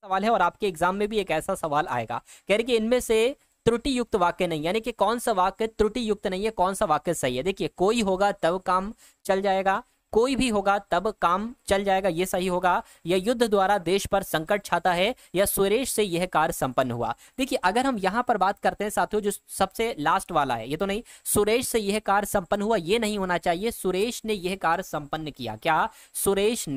सवाल है और आपके एग्जाम में भी एक ऐसा सवाल आएगा, कह रहे कि इनमें से त्रुटि युक्त वाक्य नहीं, यानी कि कौन सा वाक्य त्रुटि युक्त नहीं है, कौन सा वाक्य सही है। देखिए, कोई होगा तब काम चल जाएगा, कोई भी होगा तब काम चल जाएगा, ये सही होगा। या युद्ध द्वारा देश पर संकट छाता है, या सुरेश से यह कार्य संपन्न हुआ। देखिए, अगर हम यहां पर बात करते हैं साथियों, जो सबसे लास्ट वाला है, ये तो नहीं, सुरेश से यह कार्य संपन्न हुआ, ये नहीं होना चाहिए, सुरेश ने यह कार्य संपन्न किया। क्या? सुरेश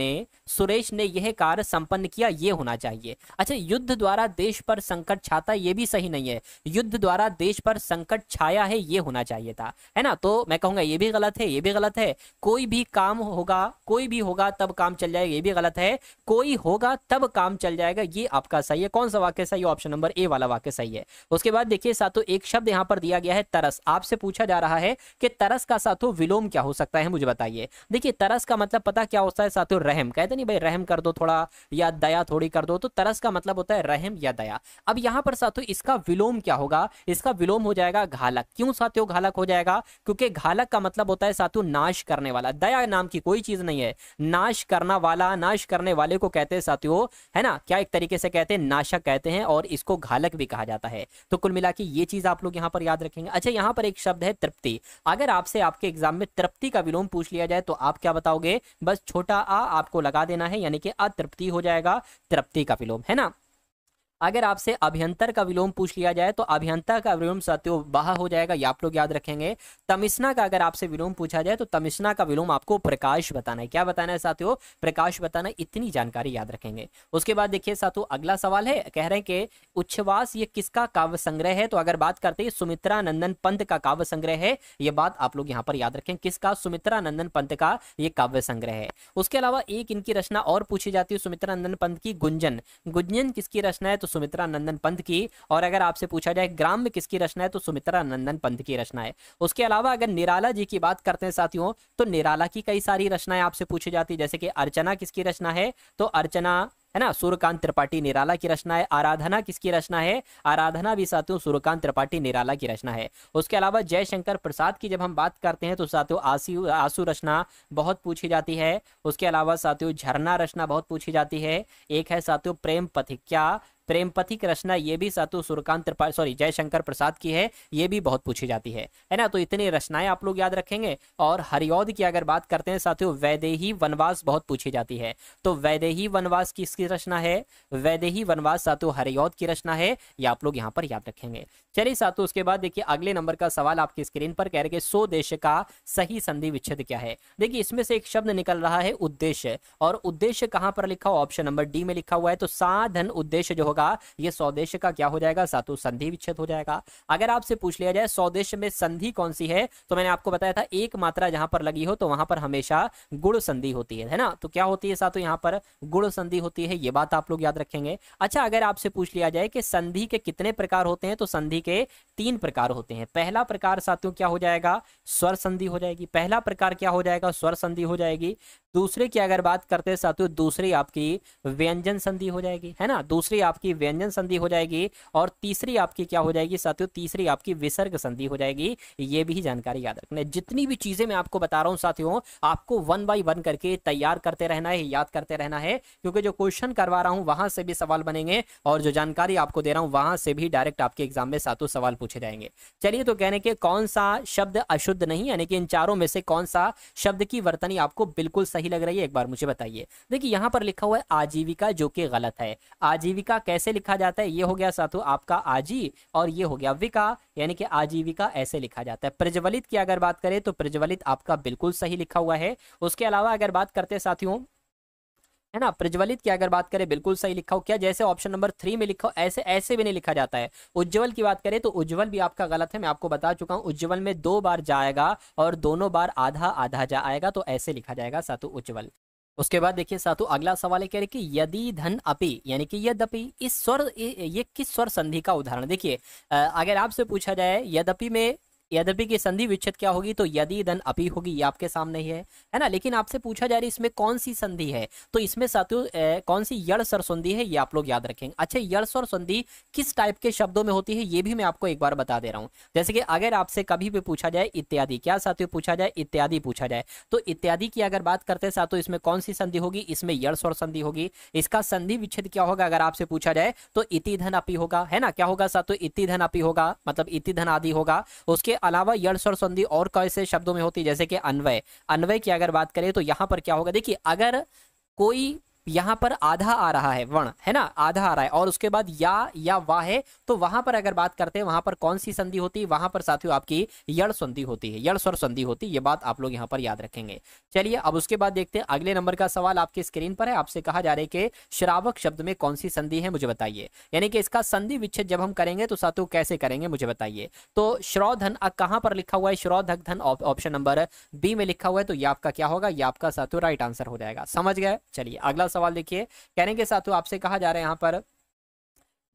ने यह कार्य संपन्न किया, ये होना चाहिए। अच्छा, युद्ध द्वारा देश पर संकट छाता, ये भी सही नहीं है, युद्ध द्वारा देश पर संकट छाया है, ये होना चाहिए था, है ना। तो मैं कहूंगा ये भी गलत है, ये भी गलत है। कोई भी काम होगा, कोई भी होगा तब काम चल जाएगा, ये भी गलत है। कोई होगा तब काम चल जाएगा, ये आपका सही है। कौन सा वाक्य सही है? ऑप्शन नंबर ए वाला वाक्य सही है। उसके बाद देखिए साथियों, एक शब्द यहां पर दिया गया है तरस। आपसे पूछा जा रहा है कि तरस का साथियों विलोम क्या हो सकता है, मुझे बताइए। देखिए, तरस का मतलब पता क्या होता है साथियों? रहम। कहते नहीं भाई, रहम कर दो थोड़ा, या दया थोड़ी कर दो, तो तरस का मतलब होता है रहम या दया। अब यहां पर साथियों इसका विलोम क्या होगा? इसका विलोम हो जाएगा घालक। क्यों साथियों घालक हो जाएगा? क्योंकि घालक का मतलब होता है साथियों नाश करने वाला। दया नाम की कोई चीज नहीं है, नाश करना वाला, नाश करने वाले को कहते हैं साथियों, है ना, क्या एक तरीके से कहते हैं, नाशक कहते हैं, और इसको घालक भी कहा जाता है। तो कुल मिला के ये चीज आप लोग यहां पर याद रखेंगे। अच्छा, यहां पर एक शब्द है तृप्ति। अगर आपसे आपके एग्जाम में तृप्ति का विलोम पूछ लिया जाए तो आप क्या बताओगे? बस छोटा आ आपको लगा देना है, यानी कि अतृप्ति हो जाएगा तृप्ति का विलोम, है ना। अगर आपसे अभियंतर का विलोम पूछ लिया जाए तो अभियंता का विलोम साथियों बाह हो जाएगा, ये आप लोग याद रखेंगे। तमिश्ना का अगर आपसे विलोम पूछा जाए तो तमिश्ना का विलोम आपको प्रकाश बताना है। क्या बताना है साथियों? प्रकाश बताना है। इतनी जानकारी याद रखेंगे। उसके बाद देखिए साथियों, अगला सवाल है, कह रहे हैं कि उच्छ्वास ये किसका काव्य संग्रह है? तो अगर बात करते हैं सुमित्रा नंदन पंत का काव्य संग्रह है, ये बात आप लोग यहाँ पर याद रखें। किसका? सुमित्रा नंदन पंत का ये काव्य संग्रह है। उसके अलावा एक इनकी रचना और पूछी जाती है सुमित्रा नंदन पंत की, गुंजन। गुंजन किसकी रचना है? तो सुमित्रा नंदन पंत की। और अगर आपसे पूछा जाए ग्राम्य किसकी रचना है, तो सुमित्रा नंदन पंत की रचना है। उसके अलावा अगर निराला जी की बात करते हैं साथियों, तो निराला की कई सारी रचनाएं आपसे पूछी जाती है, जैसे कि अर्चना किसकी रचना है? तो अर्चना, है ना, सूर्यकांत त्रिपाठी निराला की रचना है। आराधना किसकी रचना है? आराधना भी साथियों सूर्यकांत त्रिपाठी निराला की रचना है। उसके अलावा जयशंकर प्रसाद की जब हम बात करते हैं तो साथियों आंसू रचना बहुत पूछी जाती है। उसके अलावा साथियों झरना रचना बहुत पूछी जाती है। एक है साथियों प्रेम पथिक। क्या? प्रेम पथिक रचना, ये भी साथियों सूर्यकांत त्रिपाठी, सॉरी, जयशंकर प्रसाद की है, ये भी बहुत पूछी जाती है ना। तो इतनी रचनाएं आप लोग याद रखेंगे। और हरिऔध की अगर बात करते हैं साथियों, वैदेही वनवास बहुत पूछी जाती है। तो वैदेही वनवास किसकी रचना है? वैदेही वनवास साथियों हरिऔध की रचना है, ये आप लोग यहाँ पर याद रखेंगे। चलिए साथियों, उसके बाद देखिए अगले नंबर का सवाल आपकी स्क्रीन पर, कह रहे कि सो देश का सही संधि विच्छेद क्या है? देखिए, इसमें से एक शब्द निकल रहा है उद्देश्य, और उद्देश्य कहां पर लिखा हुआ? ऑप्शन नंबर डी में लिखा हुआ है। तो साधन उद्देश्य जो होगा ये स्वदेश का क्या हो जाएगा साथियों? संधि विच्छेद हो जाएगा। अगर आपसे पूछ लिया जाए स्वदेश में संधि कौन सी है, तो मैंने आपको बताया था एक मात्रा जहां पर लगी हो तो वहां पर हमेशा गुण संधि होती है ना। तो क्या होती है साथियों? यहाँ पर गुण संधि होती है, ये बात आप लोग याद रखेंगे। अच्छा, अगर आपसे पूछ लिया जाए कि संधि के कितने प्रकार होते हैं, तो संधि के 3 प्रकार होते हैं। पहला प्रकार साथियों क्या हो जाएगा? स्वर संधि हो जाएगी। पहला प्रकार क्या हो जाएगा? स्वर संधि हो जाएगी। दूसरे की अगर बात करते हैं साथियों, दूसरी आपकी व्यंजन संधि हो जाएगी, है ना, दूसरी आपकी व्यंजन संधि हो जाएगी। और तीसरी आपकी क्या हो जाएगी साथियों? तीसरी आपकी विसर्ग संधि हो जाएगी। ये भी जानकारी याद रखना है। जितनी भी चीजें मैं आपको बता रहा हूं साथियों, आपको 1 बाय 1 करके तैयार करते रहना है, याद करते रहना है, क्योंकि जो क्वेश्चन करवा रहा हूं वहां से भी सवाल बनेंगे, और जो जानकारी आपको दे रहा हूं वहां से भी डायरेक्ट आपके एग्जाम में सातों सवाल पूछे जाएंगे। चलिए, तो कहने के कौन सा शब्द अशुद्ध नहीं, यानी कि इन चारों में से कौन सा शब्द की वर्तनी आपको बिल्कुल सही लग रही है, एक बार मुझे बताइए। देखिए, यहां पर लिखा हुआ है आजीविका, जो कि गलत है। आजीविका कैसे लिखा जाता है? ये हो गया साथियों आपका आजी, और ये हो गया विका, यानी कि आजीविका ऐसे लिखा जाता है। प्रज्वलित की अगर बात करें तो प्रज्वलित आपका बिल्कुल सही लिखा हुआ है। उसके अलावा अगर बात करते हैं साथियों, है ना, प्रज्वलित की अगर बात करें बिल्कुल सही लिखा हो। क्या? जैसे ऑप्शन नंबर 3 में लिखा हो, ऐसे ऐसे भी नहीं लिखा जाता है। उज्जवल की बात करें तो उज्जवल भी आपका गलत है, मैं आपको बता चुका हूं। उज्जवल में 2 बार जाएगा और दोनों बार आधा आधा जा आएगा, तो ऐसे लिखा जाएगा सातु उज्जवल। उसके बाद देखिए सातु अगला सवाल है, कह रहे कि यदि धन अपि, यानी कि यद्यपि, इस स्वर ये किस स्वर संधि का उदाहरण? देखिए, अगर आपसे पूछा जाए यद्यपि में यद्यपि की संधि विच्छेद क्या होगी, तो यदि धन अपि होगी, ये आपके सामने ही है ना। लेकिन आपसे पूछा जा रहा है इसमें कौन सी संधि है, तो इसमें साथियों कौन सी यड़ स्वर संधि है, ये आप लोग याद रखेंगे। अच्छा, यड़ स्वर संधि किस टाइप के शब्दों में होती है, ये भी मैं आपको एक बार बता दे रहा हूँ। जैसे कि अगर आपसे कभी भी पूछा जाए इत्यादि, क्या साथियों पूछा जाए, इत्यादि पूछा जाए, तो इत्यादि की अगर बात करते हैं साथियों, इसमें कौन सी संधि होगी, इसमें यड़ स्वर संधि होगी। इसका संधि विच्छेद क्या होगा अगर आपसे पूछा जाए, तो इति धन अपि होगा, है ना। क्या होगा साथियों, इति धन अपि होगा, मतलब इति धन आदि होगा। उसके अलावा यड़ स्वर संधि और कैसे शब्दों में होती है, जैसे कि अन्वय, अन्वय की अगर बात करें तो यहां पर क्या होगा, देखिए अगर कोई यहां पर आधा आ रहा है वर्ण, है ना, आधा आ रहा है और उसके बाद या वाह है, तो वहां पर अगर बात करते हैं वहां पर कौन सी संधि होती है, वहां पर साथियों आपकी यड़ संधि होती है, यड़ स्वर संधि होती है। ये बात आप लोग यहां पर याद रखेंगे। चलिए अब उसके बाद देखते हैं अगले नंबर का सवाल आपकी स्क्रीन पर है। आपसे कहा जा रहा है कि श्रावक शब्द में कौन सी संधि है, मुझे बताइए। यानी कि इसका संधि विच्छेद जब हम करेंगे तो साथियों कैसे करेंगे, मुझे बताइए। तो श्रोधन कहां पर लिखा हुआ है, श्रोधक धन ऑप्शन नंबर बी में लिखा हुआ है, तो ये आपका क्या होगा, ये आपका साथियों राइट आंसर हो जाएगा। समझ गए। चलिए अगला सवाल देखिए, कहने के साथियों आपसे कहा जा रहा है यहां पर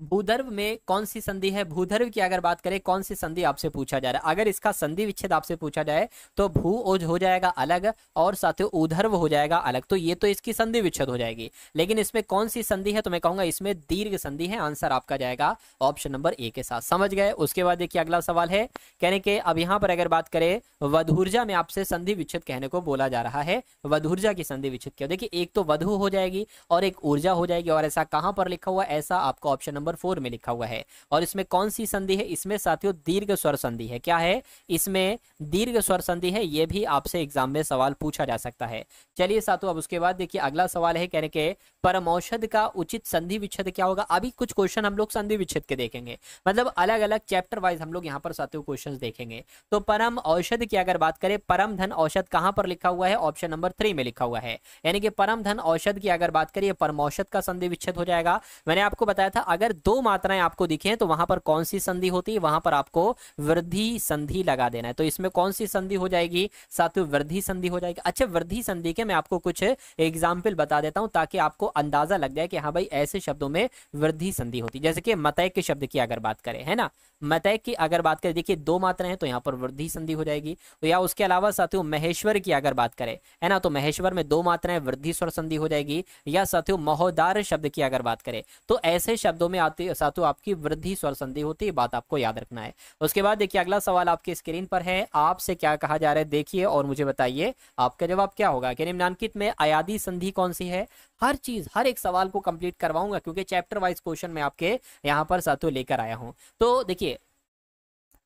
भूधर्व में कौन सी संधि है। भूधर्व की अगर बात करें कौन सी संधि आपसे पूछा जा रहा है, अगर इसका संधि विच्छेद आपसे पूछा जाए तो भू ओज हो जाएगा अलग और साथियों उधर्व हो जाएगा अलग, तो ये तो इसकी संधि विच्छेद हो जाएगी। लेकिन इसमें कौन सी संधि है, तो मैं कहूंगा इसमें दीर्घ संधि है। आंसर आपका जाएगा ऑप्शन नंबर ए के साथ। समझ गए। उसके बाद देखिए अगला सवाल है, कहने के अब यहां पर अगर बात करें वधूर्जा में आपसे संधि विच्छेद कहने को बोला जा रहा है। वधूर्जा की संधि विच्छेद क्या, देखिए एक तो वधु हो जाएगी और एक ऊर्जा हो जाएगी, और ऐसा कहां पर लिखा हुआ, ऐसा आपको ऑप्शन नंबर 4 में लिखा हुआ है। और इसमें कौन सी संधि है, इसमें साथियों दीर्घ स्वर संधि है। क्या है, इसमें दीर्घ स्वर संधि है। यह भी आपसे एग्जाम में सवाल पूछा जा सकता है। चलिए साथियों अब उसके बाद देखिए अगला सवाल है, कहने के परमौषध का उचित संधि विच्छेद क्या होगा। अभी कुछ क्वेश्चन हम लोग संधि विच्छेद के देखेंगे, मतलब अलग अलग चैप्टर वाइज हम लोग यहाँ पर साथियों क्वेश्चंस देखेंगे। तो परम औषध की अगर बात करें, परम धन औषध कहां पर लिखा हुआ है, ऑप्शन नंबर 3 में लिखा हुआ है। यानी कि परम धन औषध की अगर बात करिए परमौषध का संधि विच्छेद हो जाएगा। मैंने आपको बताया था अगर दो मात्राएं आपको दिखे तो वहां पर कौन सी संधि होती है, वहां पर आपको वृद्धि संधि लगा देना है। तो इसमें कौन सी संधि हो जाएगी साथियों, वृद्धि संधि हो जाएगी। अच्छा, वृद्धि संधि के मैं आपको कुछ एग्जाम्पल बता देता हूं ताकि आपको अंदाजा लग जाए कि हाँ भाई ऐसे शब्दों में वृद्धि संधि होती है। जैसे कि मतय के शब्द की अगर बात करें, है ना, मतय की अगर बात करें, देखिए दो मात्राएं हैं तो यहाँ पर वृद्धि संधि हो जाएगी। तो या उसके अलावा साथियों महेश्वर की अगर बात करें, है ना, तो महेश्वर में दो मात्राएं, वृद्धि स्वर संधि हो जाएगी। या साथियों महोदार शब्द की अगर बात करें तो ऐसे शब्दों में आती साथियों आपकी वृद्धि स्वर संधि होती है। बात आपको याद रखना है। उसके बाद देखिए अगला सवाल आपकी स्क्रीन पर है। आपसे क्या कहा जा रहा है देखिए और मुझे बताइए आपका जवाब क्या होगा कि निम्नलिखित में अयादी संधि कौन सी है। हर चीज हर एक सवाल को कंप्लीट करवाऊंगा क्योंकि चैप्टर वाइज क्वेश्चन मैं आपके यहाँ पर साथियों लेकर आया हूं। तो देखिए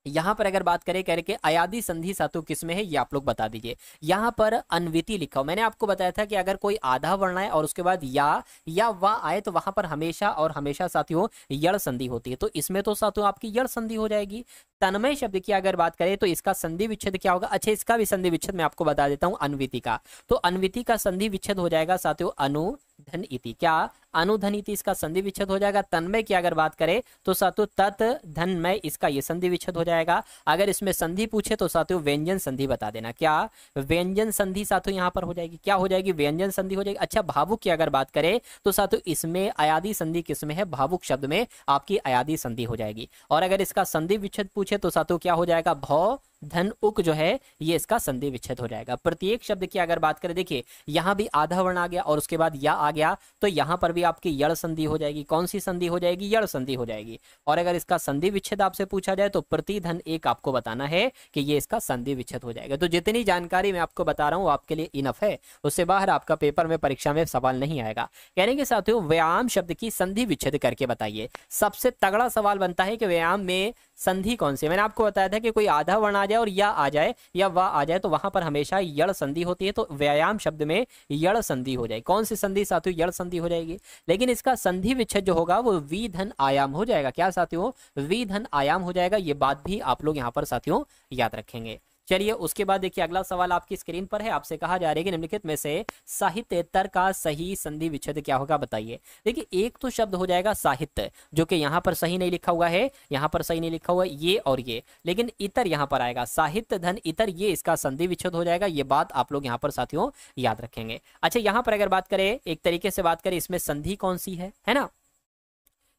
यहां पर अगर बात करें करके अयादी संधि साथियों किसमें है, ये आप लोग बता दीजिए। यहां पर अन्विति लिखा हो, मैंने आपको बताया था कि अगर कोई आधा वर्ण है और उसके बाद या वा आए तो वहां पर हमेशा और हमेशा साथियों यड़ संधि होती है। तो इसमें तो साथियों आपकी यड़ संधि हो जाएगी। तन्मय शब्द की अगर बात करें तो इसका संधि विच्छेद क्या होगा। अच्छा, इसका भी संधि विच्छेद मैं आपको बता देता हूं अन्विति का। तो अन्विति का संधि विच्छेद हो जाएगा साथियों अनुधन इति। क्या, अनुधन इति इसका संधि विच्छेद हो जाएगा। तन्मय की अगर बात करें तो साथियों तत् धनमय इसका ये संधि विच्छेद हो जाएगा। अगर इसमें संधि पूछे तो साथियों व्यंजन संधि बता देना। क्या, व्यंजन संधि साथियों यहां पर हो जाएगी। क्या हो जाएगी, व्यंजन संधि हो जाएगी। अच्छा, भावुक की अगर बात करें तो साथियों इसमें अयादी संधि किसमें है, भावुक शब्द में आपकी अयादी संधि हो जाएगी। और अगर इसका संधि विच्छेद पूछे तो साथियों क्या हो जाएगा, भौ धन उक जो है ये इसका संधि विच्छेद हो जाएगा। प्रत्येक शब्द की अगर बात करें, देखिए यहां भी आधा वर्ण आ गया और उसके बाद या आ गया तो यहां पर भी आपकी यड़ संधि हो जाएगी। कौन सी संधि हो जाएगी, यड़ संधि हो जाएगी। और अगर इसका संधि विच्छेद आपसे पूछा जाए तो प्रति धन एक आपको बताना है कि ये इसका संधि विच्छेद हो जाएगा। तो जितनी जानकारी मैं आपको बता रहा हूं आपके लिए इनफ है, उससे बाहर आपका पेपर में परीक्षा में सवाल नहीं आएगा। कहने के साथियों व्यायाम शब्द की संधि विच्छेद करके बताइए। सबसे तगड़ा सवाल बनता है कि व्यायाम में संधि कौन सी। मैंने आपको बताया था कि कोई आधा वर्ण आ जाए और या आ जाए या वा आ जाए तो वहां पर हमेशा यड़ संधि होती है। तो व्यायाम शब्द में यड़ संधि हो जाएगी। कौन सी संधि साथियों, यड़ संधि हो जाएगी। लेकिन इसका संधि विच्छेद जो होगा वो वी धन आयाम हो जाएगा। क्या साथियों, वी धन आयाम हो जाएगा। ये बात भी आप लोग यहाँ पर साथियों याद रखेंगे। चलिए उसके बाद देखिए अगला सवाल आपकी स्क्रीन पर है। आपसे कहा जा रहा है कि निम्नलिखित में से साहित्येतर का सही संधि विच्छेद क्या होगा, बताइए। देखिए एक तो शब्द हो जाएगा साहित्य जो कि यहाँ पर सही नहीं लिखा हुआ है, यहाँ पर सही नहीं लिखा हुआ है ये और ये, लेकिन इतर यहाँ पर आएगा। साहित्य धन इतर ये इसका संधि विच्छेद हो जाएगा। ये बात आप लोग यहाँ पर साथियों याद रखेंगे। अच्छा, यहाँ पर अगर बात करें एक तरीके से बात करें इसमें संधि कौन सी है ना,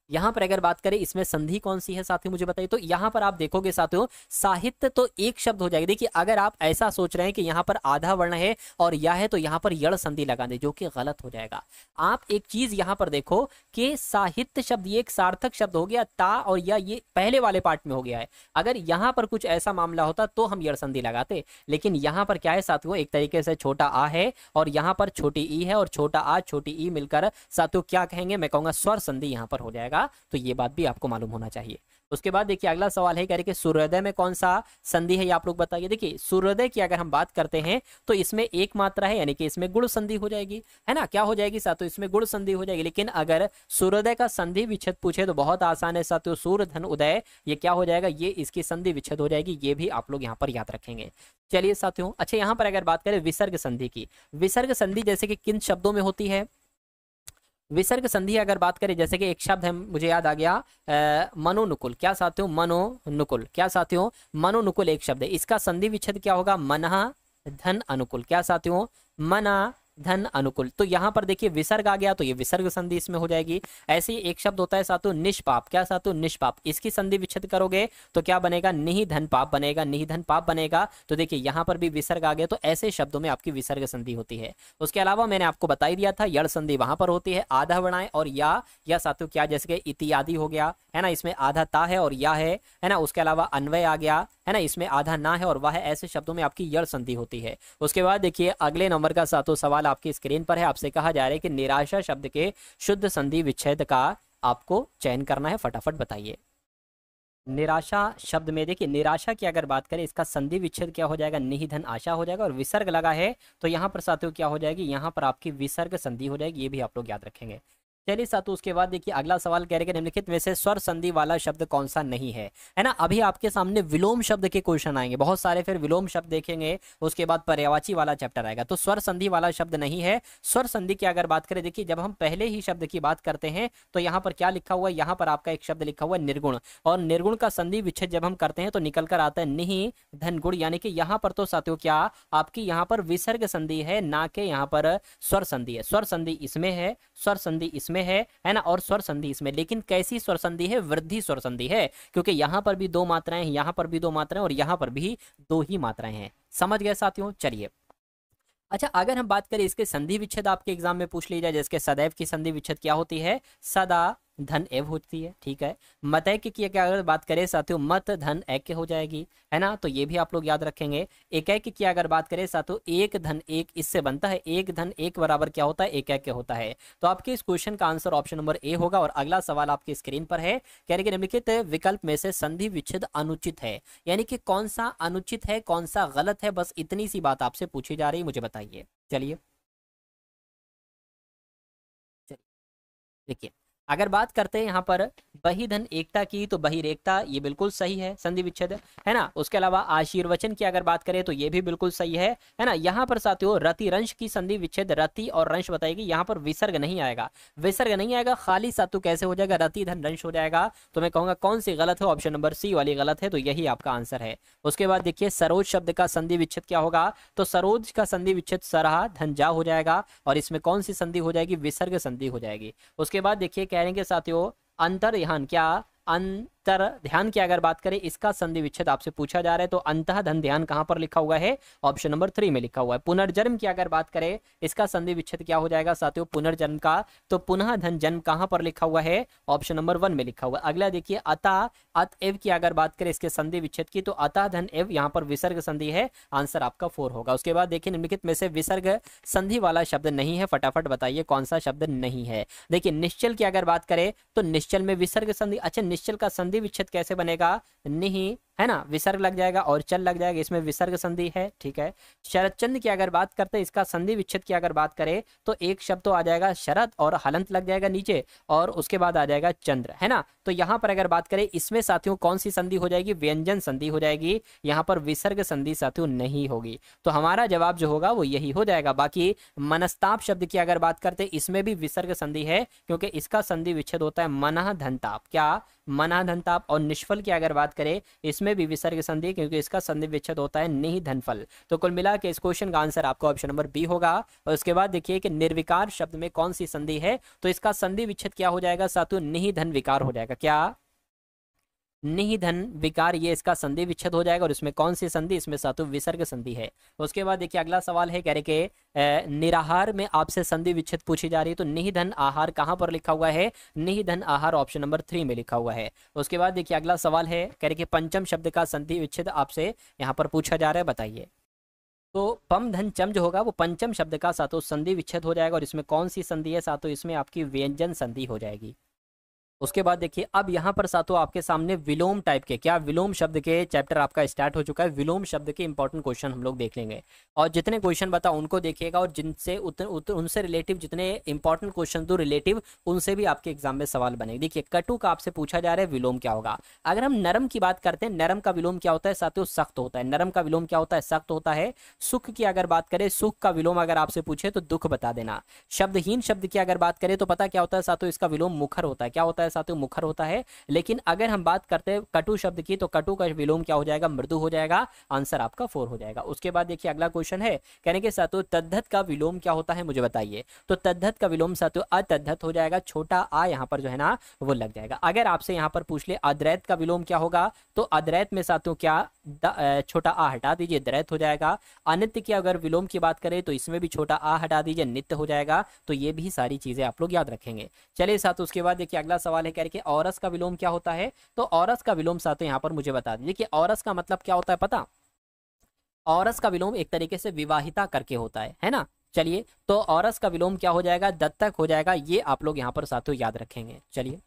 यहाँ पर अगर बात करें इसमें संधि कौन सी है साथियों मुझे बताइए। तो यहाँ पर आप देखोगे साथियों साहित्य तो एक शब्द हो जाएगा। देखिए अगर आप ऐसा सोच रहे हैं कि यहाँ पर आधा वर्ण है और या है तो यहाँ पर यड़ संधि लगा दे, जो कि गलत हो जाएगा। आप एक चीज यहाँ पर देखो कि साहित्य शब्द ये एक सार्थक शब्द हो गया, ता और या ये पहले वाले पार्ट में हो गया है। अगर यहाँ पर कुछ ऐसा मामला होता तो हम यड़ संधि लगाते, लेकिन यहाँ पर क्या है साथियों, एक तरीके से छोटा आ है और यहाँ पर छोटी ई है और छोटा आ छोटी ई मिलकर साथियों क्या कहेंगे, मैं कहूंगा स्वर संधि यहाँ पर हो जाएगा। तो ये बात भी आपको मालूम होना चाहिए। उसके बाद देखिए अगला सवाल है, कह रहे कि सूर्योदय में कौन सा संधि है, ये आप लोग बताइए। देखिए सूर्योदय की अगर हम बात करते हैं तो इसमें एक मात्रा है, यानी कि इसमें गुण संधि हो जाएगी, है ना। क्या हो जाएगी साथियों, इसमें गुण संधि हो जाएगी। लेकिन अगर सूर्योदय का संधि विच्छेद पूछे तो बहुत आसान है साथियों, सूर्य धन उदय, ये क्या हो जाएगा, ये इसकी संधि विच्छेद हो जाएगी। ये भी आप लोग यहाँ पर याद रखेंगे। चलिए साथियों, अच्छा यहाँ पर अगर बात करें विसर्ग संधि की, विसर्ग संधि जैसे कि किन शब्दों में होती है। विसर्ग संधि अगर बात करें, जैसे कि एक शब्द है मुझे याद आ गया, मनोनुकुल। क्या साथियों, मनोनुकुल। क्या साथियों, मनोनुकुल एक शब्द है, इसका संधि विच्छेद क्या होगा, मना धन अनुकूल। क्या साथियों, मना धन अनुकूल। तो यहाँ पर देखिए विसर्ग आ गया तो ये विसर्ग संधि इसमें हो जाएगी। ऐसे ही एक शब्द होता है साथियों निष्पाप। क्या साथियों, निष्पाप, इसकी संधि विच्छेद करोगे तो क्या बनेगा, निहि धन पाप बनेगा, निहि धन पाप बनेगा। तो देखिए यहाँ पर भी विसर्ग आ गया, तो ऐसे शब्दों में आपकी विसर्ग संधि होती है। उसके अलावा मैंने आपको बता ही दिया था यड़ संधि वहां पर होती है, आधा वर्णाएं और या साथियों क्या, जैसे कि इत्यादि हो गया, है ना, इसमें आधा ता है और या है ना। उसके अलावा अन्वय आ गया, है ना, इसमें आधा ना है और वह है, ऐसे शब्दों में आपकी यड़ संधि होती है। उसके बाद देखिए अगले नंबर का सातों सवाल आपकी स्क्रीन पर है। आपसे कहा जा रहा है कि निराशा शब्द के शुद्ध संधि विच्छेद का आपको चयन करना है, फटाफट बताइए। निराशा शब्द में देखिए, निराशा की अगर बात करें इसका संधि विच्छेद क्या हो जाएगा, निहि धन आशा हो जाएगा और विसर्ग लगा है तो यहाँ पर साथियों क्या हो जाएगी, यहाँ पर आपकी विसर्ग संधि हो जाएगी। ये भी आप लोग याद रखेंगे। चलिए साथियों, उसके बाद देखिए अगला सवाल कह रहे हैं निम्नलिखित में से स्वर संधि वाला शब्द कौन सा नहीं है ना। अभी आपके सामने विलोम शब्द के क्वेश्चन आएंगे बहुत सारे, फिर विलोम शब्द देखेंगे, उसके बाद पर्यायवाची वाला चैप्टर आएगा। तो स्वर संधि वाला शब्द नहीं है। स्वर संधि की अगर बात करें, देखिए जब हम पहले ही शब्द की बात करते हैं तो यहाँ पर क्या लिखा हुआ है, यहाँ पर आपका एक शब्द लिखा हुआ है निर्गुण, और निर्गुण का संधि विच्छेद जब हम करते हैं तो निकल कर आता है निहि धन गुण, यानी कि यहाँ पर तो साथियों क्या आपकी यहाँ पर विसर्ग संधि है, ना कि यहाँ पर स्वर संधि है। स्वर संधि इसमें है, स्वर संधि इसमें है ना, और स्वर संधि इसमें। लेकिन कैसी स्वर संधि है, वृद्धि स्वर संधि है, क्योंकि यहां पर भी दो मात्राएं हैं, यहां पर भी दो मात्राएं और यहां पर भी दो ही मात्राएं हैं। समझ गए साथियों। चलिए अच्छा, अगर हम बात करें इसके संधि विच्छेद आपके एग्जाम में पूछ ली जाए, जैसे सदैव की संधि विच्छेद क्या होती है, सदा धन एव होती है, ठीक है। मतैक्य की अगर बात करें साथियों, मत धन ऐक्य हो जाएगी, है ना, तो ये भी आप लोग याद रखेंगे। एकैक्य की अगर बात करें साथियों, एक धन एक इससे बनता है, एक धन एक बराबर क्या होता है, एकैक्य होता है। तो आपके इस क्वेश्चन का आंसर ऑप्शन नंबर ए होगा। और अगला सवाल आपकी स्क्रीन पर है, कह रहे कि निम्नलिखित विकल्प में से संधि विच्छेद अनुचित है, यानी कि कौन सा अनुचित है, कौन सा गलत है, बस इतनी सी बात आपसे पूछी जा रही है, मुझे बताइए। चलिए देखिए, अगर बात करते हैं यहाँ पर बहिधन एकता की, तो बहिरेकता ये बिल्कुल सही है, संधि विच्छेद, है ना। उसके अलावा आशीर्वचन की अगर बात करें तो ये भी बिल्कुल सही है ना। यहाँ पर साथियों रति रंश की संधि विच्छेद, रति और रंश बताएगी, यहाँ पर विसर्ग नहीं आएगा, विसर्ग नहीं आएगा, खाली सातु कैसे हो जाएगा, रति धन रंश हो जाएगा। तो मैं कहूंगा कौन सी गलत है, ऑप्शन नंबर सी वाली गलत है, तो यही आपका आंसर है। उसके बाद देखिए सरोज शब्द का संधि विच्छेद क्या होगा, तो सरोज का संधि विच्छेद सरहा धन जा हो जाएगा, और इसमें कौन सी संधि हो जाएगी, विसर्ग संधि हो जाएगी। उसके बाद देखिए कह रहे साथियों अंतर ध्यान, क्या अंतर ध्यान की अगर बात करें इसका संधि विच्छेद आपसे पूछा जा रहा है, तो अंतः धन ध्यान कहां पर लिखा हुआ है, ऑप्शन नंबर 3 में लिखा हुआ है। पुनर्जन्म की अगर बात करें इसका संधि विच्छेद क्या हो जाएगा साथियों, पुनर्जन्म का, तो पुनः धन जन्म कहां पर लिखा हुआ है, ऑप्शन नंबर 1 में लिखा हुआ है। अगला देखिए अतः अतएव की अगर बात करें इसके संधि विच्छेद की, तो अतः धन एव यहाँ पर विसर्ग संधि है, आंसर आपका 4 होगा। उसके बाद देखिए निम्नलिखित में से विसर्ग संधि वाला शब्द नहीं है, फटाफट बताइए कौन सा शब्द नहीं है। देखिए निश्चल की अगर बात करें तो निश्चल में विसर्ग संधि, अच्छा निश्चल का संधि विच्छेद कैसे बनेगा, निहि, है ना, विसर्ग लग जाएगा और चल लग जाएगा, इसमें विसर्ग संधि है, ठीक है। शरद चंद्र की अगर बात करते हैं इसका संधि विच्छेद की अगर बात करें तो एक शब्द तो आ जाएगा शरद और हलंत लग जाएगा नीचे, और उसके बाद आ जाएगा चंद्र, है ना। तो यहाँ पर अगर बात करें इसमें साथियों कौन सी संधि हो जाएगी, व्यंजन संधि हो जाएगी, यहाँ पर विसर्ग संधि साथियों नहीं होगी। तो हमारा जवाब जो होगा वो यही हो जाएगा। बाकी मनस्ताप शब्द की अगर बात करते इसमें भी विसर्ग संधि है, क्योंकि इसका संधि विच्छेद होता है मनः धनताप, क्या मनः धनताप। और निष्फल की अगर बात करें इसमें इसमें भी विसर्ग संधि, क्योंकि इसका संधि विच्छेद होता है निहि धन फल। तो कुल मिला के इस क्वेश्चन का आंसर आपको ऑप्शन नंबर बी होगा। और उसके बाद देखिए कि निर्विकार शब्द में कौन सी संधि है, तो इसका संधि विच्छेद क्या हो जाएगा साथियों, निहि धन विकार हो जाएगा। क्या? निहि धन विकार, ये इसका संधि विच्छेद हो जाएगा। और इसमें कौन सी संधि, इसमें सातु विसर्ग संधि है। उसके बाद देखिए अगला सवाल है, कह रहे कि निराहार में आपसे संधि विच्छेद पूछी जा रही है, तो निहि धन आहार कहाँ पर लिखा हुआ है, निहि धन आहार ऑप्शन नंबर 3 में लिखा हुआ है। उसके बाद देखिए अगला सवाल है, कह रहे कि पंचम शब्द का संधि विच्छेद आपसे यहाँ पर पूछा जा रहा है, बताइए। तो पम धन चम जो होगा वो पंचम शब्द का सातों संधि विच्छेद हो जाएगा। और इसमें कौन सी संधि है सातों, इसमें आपकी व्यंजन संधि हो जाएगी। उसके बाद देखिए अब यहाँ पर सातों आपके सामने विलोम टाइप के, क्या विलोम शब्द के चैप्टर आपका स्टार्ट हो चुका है। विलोम शब्द के इंपॉर्टेंट क्वेश्चन हम लोग देख लेंगे, और जितने क्वेश्चन बता उनको देखिएगा, और जिनसे उनसे रिलेटिव जितने इंपॉर्टेंट क्वेश्चन दो रिलेटिव, उनसे भी आपके एग्जाम में सवाल बनेंगे। देखिए कटु का आपसे पूछा जा रहा है विलोम क्या होगा। अगर हम नरम की बात करते हैं, नरम का विलोम क्या होता है साथियों, सख्त होता है। नरम का विलोम क्या होता है, सख्त होता है। सुख की अगर बात करें, सुख का विलोम अगर आपसे पूछे तो दुख बता देना। शब्दहीन शब्द की अगर बात करें तो पता क्या होता है साथियों, इसका विलोम मुखर होता है। क्या होता है साथियों, मुखर होता है। लेकिन अगर हम बात करते हैं कटु शब्द की, तो कटु का विलोम क्या हो जाएगा, मृदु हो जाएगा। आंसर आपका 4 हो जाएगा। उसके बाद देखिए अगला क्वेश्चन है, कहने के साथियों तद्धत का विलोम क्या होता है, मुझे बताइए। तो तद्धत का विलोम साथियों अतद्धत हो जाएगा। छोटा आ यहाँ पर जो है ना वो लग जाएगा। अगर आपसे यहाँ पर पूछ ले अद्वैत का विलोम क्या होगा, तो अद्वैत में साथियों क्या छोटा आ हटा दीजिए, द्वैत हो जाएगा। अनित्य की अगर विलोम की बात करें तो इसमें भी छोटा आ हटा दीजिए, नित्य हो जाएगा। तो ये भी सारी चीजें आप लोग याद रखेंगे। चलिए साथ उसके बाद देखिए अगला सवाल है, कह रहे औरस का विलोम क्या होता है। तो औरस का विलोम साथियों यहाँ पर मुझे बता दीजिए कि औरस का मतलब क्या होता है पता। औरस का विलोम एक तरीके से विवाहिता करके होता है ना। चलिए तो औरस का विलोम क्या हो जाएगा, दत्तक हो जाएगा। ये आप लोग यहाँ पर साथियों याद रखेंगे। चलिए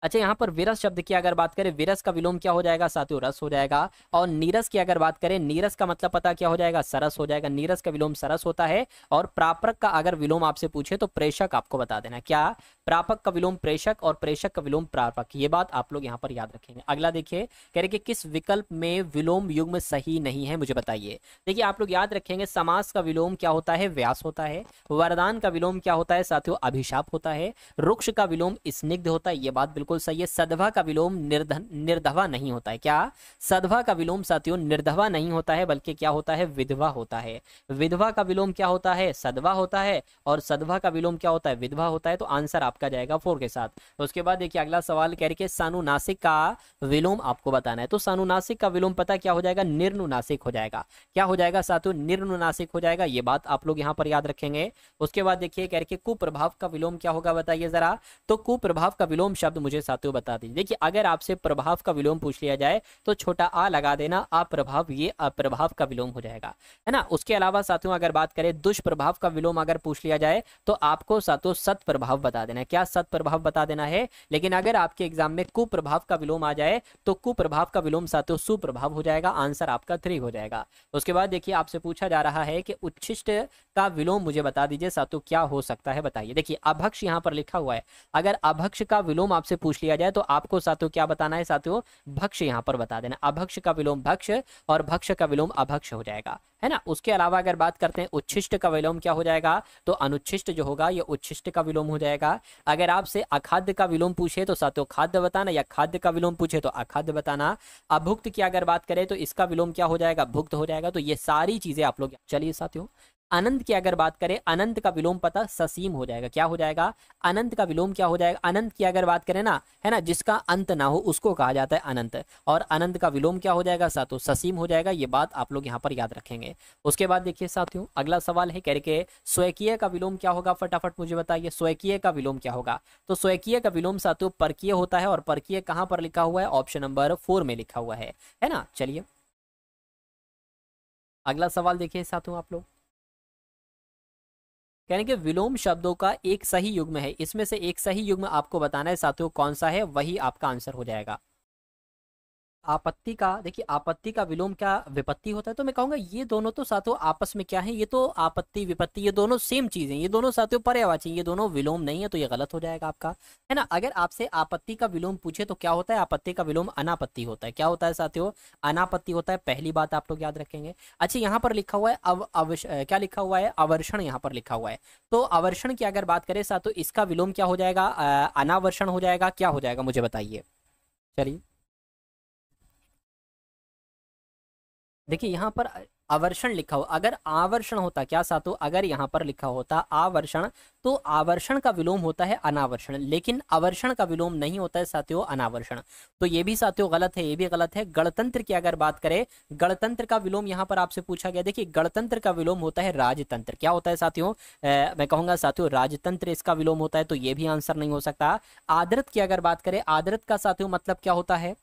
अच्छा, यहाँ पर विरस शब्द की अगर बात करें, विरस का विलोम क्या हो जाएगा साथियों, रस हो जाएगा। और नीरस की अगर बात करें, नीरस का मतलब पता क्या हो जाएगा, सरस हो जाएगा। नीरस का विलोम सरस होता है। और प्रापक का अगर विलोम आपसे पूछे तो प्रेषक आपको बता देना। क्या? प्रापक का विलोम प्रेषक और प्रेषक का विलोम प्रापक। ये बात आप लोग यहाँ पर याद रखेंगे। अगला देखिए, कह रहे कि किस विकल्प में विलोम युग्म सही नहीं है, मुझे बताइए। देखिए आप लोग याद रखेंगे, समास का विलोम क्या होता है, व्यास होता है। वरदान का विलोम क्या होता है साथियों, अभिशाप होता है। रुक्ष का विलोम स्निग्ध होता है, ये बात बिल्कुल सही है। सद्भा का विलोम निर्धवा नहीं होता है। क्या? सद्भा का विलोम साथियों निर्धवा नहीं होता है, बल्कि क्या होता है, विधवा होता है। विधवा का विलोम क्या होता है, सद्भा होता है। और सद्भा का विलोम क्या होता है, विधवा होता है। तो आंसर आपका जाएगा 4 के साथ। उसके बाद देखिए अगला सवाल कह रहे सानुनासिक का विलोम आपको बताना है। तो सानुनासिक का विलोम पता क्या हो जाएगा, निर्नुनासिक हो जाएगा। क्या हो जाएगा साथियों, निर्नुनासिक हो जाएगा। ये बात आप लोग यहाँ पर याद रखेंगे। उसके बाद देखिए कह रहे कुप्रभाव का विलोम क्या होगा, बताइए जरा। तो कुप्रभाव का विलोम शब्द मुझे साथियों बता दीजिए। देखिए अगर आपसे प्रभाव का विलोम पूछ लिया जाए तो छोटा आ लगा देना, अप्रभाव, ये अप्रभाव का विलोम हो जाएगा, है ना। उसके अलावा साथियों अगर बात करें दुष्प्रभाव का विलोम अगर पूछ लिया जाए तो आपको साथियों सत्प्रभाव बता देना है। क्या? सत्प्रभाव बता देना है। लेकिन अगर आपके एग्जाम में कुप्रभाव का विलोम आ जाए तो कुप्रभाव का विलोम साथियों सुप्रभाव हो जाएगा। आंसर आपका 3 हो जाएगा। उसके बाद देखिए आपसे पूछा जा रहा है कि उच्छिष्ट का विलोम मुझे बता दीजिए साथियों, क्या हो सकता है, बताइए। देखिए अभक्ष यहाँ पर लिखा हुआ है। अगर अभक्ष का विलोम आपसे पूछ लिया जाए तो आपको साथियों क्या बताना है साथियों, भक्ष यहाँ पर बता देना। अभक्ष का विलोम भक्ष और भक्ष का विलोम अभक्ष हो जाएगा, है ना। उसके अलावा अगर बात करते हैं उच्छिष्ट का विलोम क्या हो जाएगा, तो अनुच्छिष्ट जो होगा ये उच्छिष्ट का विलोम हो जाएगा। अगर आपसे अखाद्य का विलोम पूछे तो साथियों खाद्य बताना, या खाद्य का विलोम पूछे तो अखाद्य बताना। अभुक्त की अगर बात करें तो इसका विलोम क्या हो जाएगा, भुक्त हो जाएगा। तो ये सारी चीजें आप लोग, चलिए साथियों अनंत की अगर बात करें, अनंत का विलोम पता ससीम हो जाएगा। क्या हो जाएगा, अनंत का विलोम क्या हो जाएगा। अनंत की अगर बात करें ना, है ना, जिसका अंत ना हो उसको कहा जाता है अनंत। और अनंत का विलोम क्या हो जाएगा साथियों, ससीम हो जाएगा। ये बात आप लोग यहाँ पर याद रखेंगे। उसके बाद देखिए साथियों अगला सवाल है, कह रहे स्वकीय का विलोम क्या होगा, फटाफट मुझे बताइए स्वकीय का विलोम क्या होगा। तो स्वकीय का विलोम साथियों परकीय होता है। और परकीय कहाँ पर लिखा हुआ है, ऑप्शन नंबर 4 में लिखा हुआ है ना। चलिए अगला सवाल देखिए साथियों, आप लोग यानी कि विलोम शब्दों का एक सही युग्म है, इसमें से एक सही युग्म आपको बताना है साथियों कौन सा है, वही आपका आंसर हो जाएगा। आपत्ति का, देखिए आपत्ति का विलोम क्या विपत्ति होता है। तो मैं कहूंगा ये दोनों तो साथियों आपस में क्या है, ये तो आपत्ति विपत्ति ये दोनों सेम चीजें, ये दोनों साथियों पर्यायवाची, ये दोनों विलोम नहीं है। तो ये गलत हो जाएगा आपका, है ना। अगर आपसे आपत्ति का विलोम पूछे तो क्या होता है, आपत्ति का विलोम अनापत्ति होता है। क्या होता है साथियों, अनापत्ति होता है। पहली बात आप लोग याद रखेंगे। अच्छा यहाँ पर लिखा हुआ है क्या लिखा हुआ है, अवर्षण यहाँ पर लिखा हुआ है। तो अवर्षण की अगर बात करें साथियों इसका विलोम क्या हो जाएगा, अनावर्षण हो जाएगा। क्या हो जाएगा मुझे बताइए। चलिए देखिए यहाँ पर आवर्षण लिखा हो, अगर आवर्षण होता क्या साथियों, अगर यहाँ पर लिखा होता आवर्षण, तो आवर्षण का विलोम होता है अनावर्षण, लेकिन आवर्षण का विलोम नहीं होता है साथियों अनावर्षण। तो ये भी साथियों गलत है, ये भी गलत है। गणतंत्र की अगर बात करें, गणतंत्र का विलोम यहाँ पर आपसे पूछा गया, देखिए गणतंत्र का विलोम होता है राजतंत्र। क्या होता है साथियों, मैं कहूंगा साथियों राजतंत्र इसका विलोम होता है, तो ये भी आंसर नहीं हो सकता। आदर्त की अगर बात करें, आदर्त का साथियों मतलब क्या होता है,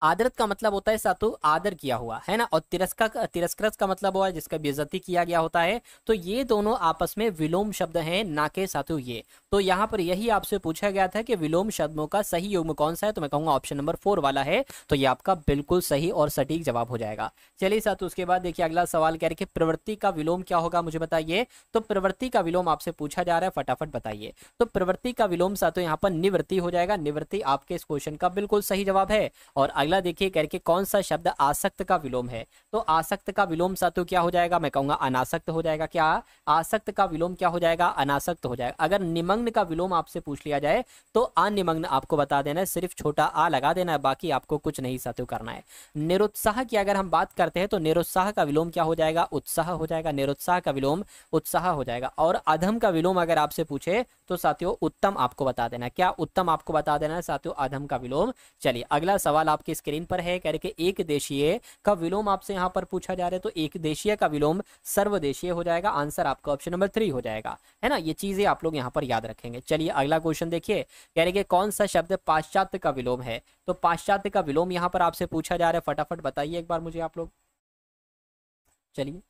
आदरत का मतलब होता है सातु आदर किया हुआ, है ना, और तिरस्कार, तिरस्कृत का मतलब हुआ जिसका बेइज्जती किया गया होता है। तो ये दोनों आपस में विलोम शब्द हैं, ना के सातु ये। तो यहाँ पर यही आपसे पूछा गया था कि विलोम शब्दों का सही युग्म कौन सा है, तो मैं कहूंगा ऑप्शन नंबर 4 वाला है। तो ये आपका बिल्कुल सही और सटीक जवाब हो जाएगा। चलिए सातु, उसके बाद देखिए अगला सवाल कह रहे कि प्रवृत्ति का विलोम क्या होगा, मुझे बताइए। तो प्रवृत्ति का विलोम आपसे पूछा जा रहा है, फटाफट बताइए। तो प्रवृत्ति का विलोम सातु यहाँ पर निवृत्ति हो जाएगा। निवृत्ति आपके इस क्वेश्चन का बिल्कुल सही जवाब है। और अगला देखिए करके कौन सा शब्द आसक्त का विलोम है, तो आसक्त का विलोम सातु क्या हो जाएगा, मैं कहूंगा अनासक्त हो जाएगा। क्या आसक्त का विलोम क्या हो जाएगा, अनासक्त हो जाएगा। अगर निमग्न का विलोम आपसे पूछ लिया जाए तो अनिमग्न आपको बता देना है, सिर्फ छोटा आ लगा देना है, बाकी आपको कुछ नहीं सातु करना है। निरुत्साह की अगर हम बात करते हैं तो निरुत्साह का विलोम क्या हो जाएगा, उत्साह हो जाएगा। निरुत्साह का विलोम उत्साह हो जाएगा। और अधम का विलोम अगर आपसे पूछे तो साथियों उत्तम आपको बता देना है। क्या उत्तम आपको बता देना है साथियों, अधम का विलोम। चलिए अगला सवाल आपकी स्क्रीन पर है, कह रहे कि एक देशीय का विलोम आपसे यहाँ पर पूछा जा रहा है। तो एक देशीय का विलोम सर्वदेशीय हो जाएगा। आंसर आपका ऑप्शन नंबर 3 हो जाएगा, है ना। ये चीजें आप लोग यहाँ पर याद रखेंगे। चलिए अगला क्वेश्चन देखिए, कह रहे कि कौन सा शब्द पाश्चात्य का विलोम है। तो पाश्चात्य का विलोम यहाँ पर आपसे पूछा जा रहा है, फटाफट बताइए एक बार मुझे आप लोग। चलिए,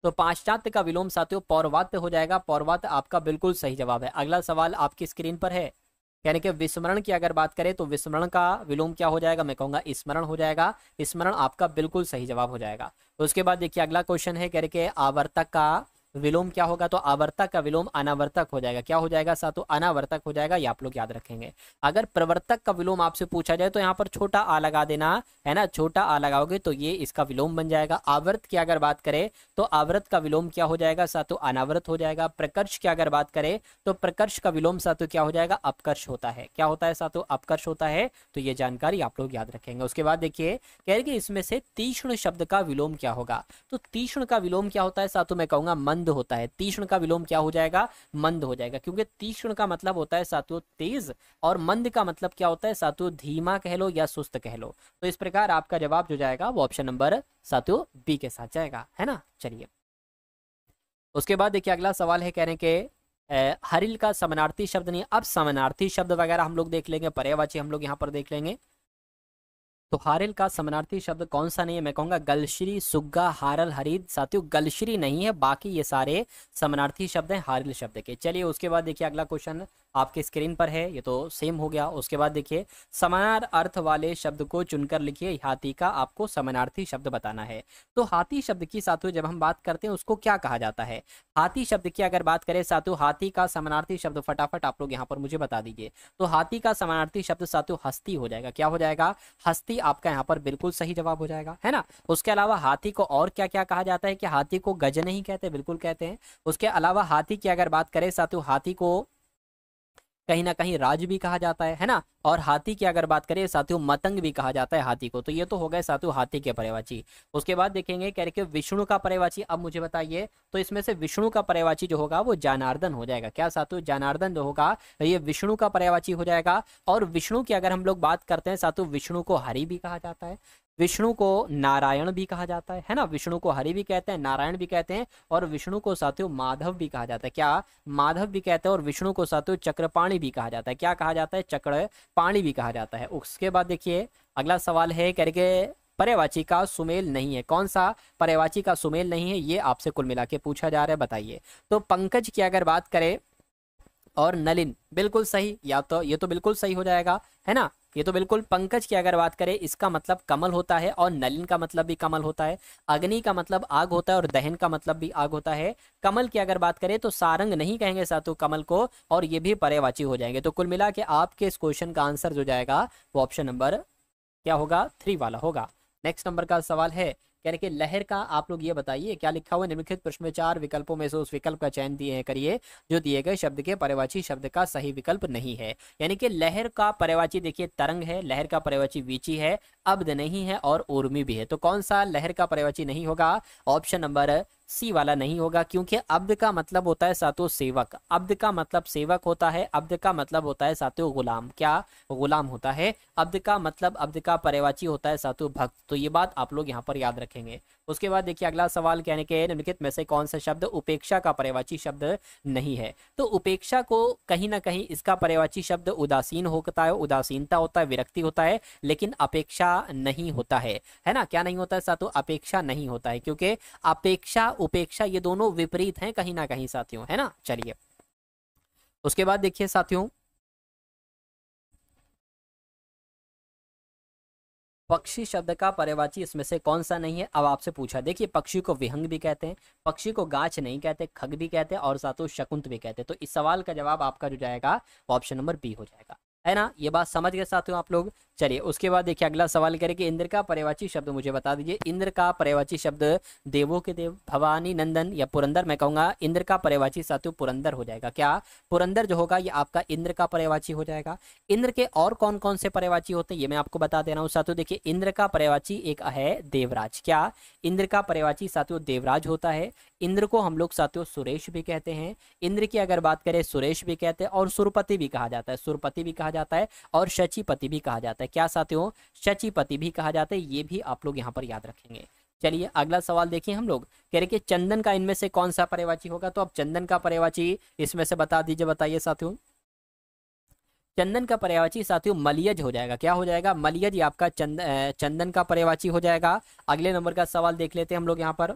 तो पाश्चात्य का विलोम साथियों पौर्वात्य हो जाएगा। पौर्वात्य आपका बिल्कुल सही जवाब है। अगला सवाल आपकी स्क्रीन पर है, यानी कि विस्मरण की अगर बात करें तो विस्मरण का विलोम क्या हो जाएगा, मैं कहूंगा स्मरण हो जाएगा। स्मरण आपका बिल्कुल सही जवाब हो जाएगा। उसके बाद देखिए अगला क्वेश्चन है, कह रहे कि आवर्तक का विलोम क्या होगा। तो आवर्तक का विलोम अनावर्तक हो जाएगा। क्या हो जाएगा साथियों, अनावर्तक हो जाएगा। ये आप लोग याद रखेंगे। अगर प्रवर्तक का विलोम आपसे पूछा जाए तो यहाँ पर छोटा आ लगा देना, है ना, छोटा आ लगाओगे तो ये इसका विलोम बन जाएगा। आवर्त की अगर बात करें तो आवर्त का विलोम क्या हो जाएगा साथियों, अनावर्त हो जाएगा। प्रकर्ष की अगर बात करें तो प्रकर्ष का विलोम साथियों क्या हो जाएगा, अपकर्ष होता है। क्या होता है साथियों, अपकर्ष होता है। तो ये जानकारी आप लोग याद रखेंगे। उसके बाद देखिए कह रहे कि इसमें से तीक्ष्ण शब्द का विलोम क्या होगा। तो तीक्ष्ण का विलोम क्या होता है साथियों, मैं कहूंगा मंद होता है। तीक्ष्ण का विलोम क्या हो जाएगा, मंद हो जाएगा। क्योंकि तीक्ष्ण का मतलब होता है साथियों तेज, और मंद का मतलब क्या होता है साथियों, धीमा कह लो या सुस्त कह लो। तो इस प्रकार आपका जवाब जो जाएगा वो ऑप्शन नंबर साथियों बी के साथ जाएगा, है ना। चलिए उसके बाद देखिए अगला सवाल है, कह रहे हैं कि हरिल का समानार्थी शब्द नहीं। अब समानार्थी शब्द वगैरह हम लोग देख लेंगे, पर्यायवाची हम लोग यहाँ पर देख लेंगे। तो हारिल का समानार्थी शब्द कौन सा नहीं है, मैं कहूंगा गलश्री, सुग्गा, हारल, हरिद। साथियों गलश्री नहीं है, बाकी ये सारे समानार्थी शब्द हैं हारिल शब्द के। चलिए उसके बाद देखिए अगला क्वेश्चन आपके स्क्रीन पर है, ये तो सेम हो गया। उसके बाद देखिए समानार अर्थ वाले शब्द को चुनकर लिखिए। हाथी का आपको समानार्थी शब्द बताना है। तो हाथी शब्द की साथियों जब हम बात करते हैं उसको क्या कहा जाता है। हाथी शब्द की अगर बात करें साथियों, हाथी का समानार्थी शब्द फटाफट आप लोग यहाँ पर मुझे बता दीजिए। तो हाथी का समानार्थी शब्द साथियों हस्ती हो जाएगा। क्या हो जाएगा, हस्ती आपका यहाँ पर बिल्कुल सही जवाब हो जाएगा, है ना। उसके अलावा हाथी को और क्या क्या कहा जाता है, कि हाथी को गज नहीं कहते, बिल्कुल कहते हैं। उसके अलावा हाथी की अगर बात करें साथियों, हाथी को कहीं ना कहीं राज भी कहा जाता है ना। और हाथी की अगर बात करें साथियों मतंग भी कहा जाता है हाथी को। तो ये तो हो गए साथियों हाथी के पर्यायवाची। उसके बाद देखेंगे कह रहे कि विष्णु का पर्यायवाची। अब मुझे बताइए, तो इसमें से विष्णु का पर्यायवाची जो होगा वो जनार्दन हो जाएगा। क्या साथियों, जनार्दन जो होगा ये विष्णु का पर्यायवाची हो जाएगा। और विष्णु की अगर हम लोग बात करते हैं साथियों, विष्णु को हरि भी कहा जाता है, विष्णु को नारायण भी कहा जाता है ना। विष्णु को हरि भी कहते हैं, नारायण भी कहते हैं, और विष्णु को साथियों माधव भी कहा जाता है। क्या, माधव भी कहते हैं। और विष्णु को साथियों चक्रपाणी भी कहा जाता है। क्या कहा जाता है, चक्रपाणी भी कहा जाता है। उसके बाद देखिए अगला सवाल है, करके पर्यायवाची का सुमेल नहीं है। कौन सा पर्यायवाची का सुमेल नहीं है, ये आपसे कुल मिला के पूछा जा रहा है, बताइए। तो पंकज की अगर बात करें और नलिन, बिल्कुल सही। या तो ये तो बिल्कुल सही हो जाएगा, है ना। ये तो बिल्कुल, पंकज की अगर बात करें इसका मतलब कमल होता है, और नलिन का मतलब भी कमल होता है। अग्नि का मतलब आग होता है, और दहन का मतलब भी आग होता है। कमल की अगर बात करें तो सारंग नहीं कहेंगे साथियों कमल को, और ये भी पर्यायवाची हो जाएंगे। तो कुल मिला के आपके इस क्वेश्चन का आंसर जो जाएगा वो ऑप्शन नंबर क्या होगा, 3 वाला होगा। नेक्स्ट नंबर का सवाल है, यानी कि लहर का आप लोग ये बताइए क्या लिखा हुआ है निम्नलिखित प्रश्न में 4 विकल्पों में से उस विकल्प का चयन दिए हैं करिए जो दिए गए शब्द के पर्यायवाची शब्द का सही विकल्प नहीं है। यानी कि लहर का पर्यायवाची देखिए तरंग है, लहर का पर्यायवाची वीची है, अब्द नहीं है और ऊर्मी भी है। तो कौन सा लहर का पर्यायवाची नहीं होगा? ऑप्शन नंबर सी वाला नहीं होगा, क्योंकि अब्द का मतलब होता है सातों सेवक, अब्द का मतलब सेवक होता है, अब्द का मतलब होता है सातों गुलाम, क्या गुलाम होता है, अब्द का मतलब अब्द का पर्यायवाची होता है सातों भक्त। तो ये बात आप लोग यहाँ पर याद रखेंगे। उसके बाद देखिए अगला सवाल कहने के निम्नलिखित में से कौन सा शब्द उपेक्षा का पर्यायवाची शब्द नहीं है? तो उपेक्षा को कहीं ना कहीं इसका पर्यायवाची शब्द उदासीन होता है, उदासीनता होता है, विरक्ति होता है, लेकिन अपेक्षा नहीं होता है ना? क्या नहीं होता है साथियों? अपेक्षा नहीं होता है, क्योंकि अपेक्षा उपेक्षा ये दोनों विपरीत हैं कहीं ना कहीं साथियों, है ना। चलिए उसके बाद देखिए साथियों पक्षी शब्द का पर्यायवाची इसमें से कौन सा नहीं है? अब आपसे पूछा, देखिए पक्षी को विहंग भी कहते हैं, पक्षी को गाछ नहीं कहते, खग भी कहते हैं और साथों शकुंत भी कहते हैं। तो इस सवाल का जवाब आपका जो जाएगा ऑप्शन नंबर बी हो जाएगा, है ना। ये बात समझ गए साथियों आप लोग। चलिए उसके बाद देखिए अगला सवाल करें कि इंद्र का पर्यायवाची शब्द मुझे बता दीजिए। इंद्र का पर्यायवाची शब्द देवों के देव, भवानी नंदन या पुरंदर। मैं कहूंगा इंद्र का पर्यायवाची साथियों पुरंदर हो जाएगा। क्या पुरंदर जो होगा ये आपका इंद्र का पर्यायवाची हो जाएगा। इंद्र के और कौन कौन से पर्यायवाची होते हैं ये मैं आपको बता दे रहा हूँ साथियों। देखिए इंद्र का पर्यायवाची एक है देवराज। क्या इंद्र का पर्यायवाची साथियों देवराज होता है। इंद्र को हम लोग साथियों सुरेश भी कहते हैं। इंद्र की अगर बात करें सुरेश भी कहते हैं और सुरपति भी कहा जाता है, सुरपति भी कहा जाता है और शचीपति भी कहा जाता है। क्या साथियों? शचीपति भी कहा जाता है। ये भी आप लोग यहाँ पर याद रखेंगे। चलिए अगला सवाल देखिए हम लोग कह रहे कि चंदन का इनमें से कौन सा पर्यायवाची होगा? तो अब चंदन का पर्यायवाची इसमें से बता दीजिए, बताइए साथियों। चंदन का पर्यायवाची साथियों मलयज हो जाएगा। क्या हो जाएगा? मलयज ये आपका चंदन का पर्यायवाची हो जाएगा। अगले नंबर का सवाल देख लेते हैं हम लोग यहाँ पर।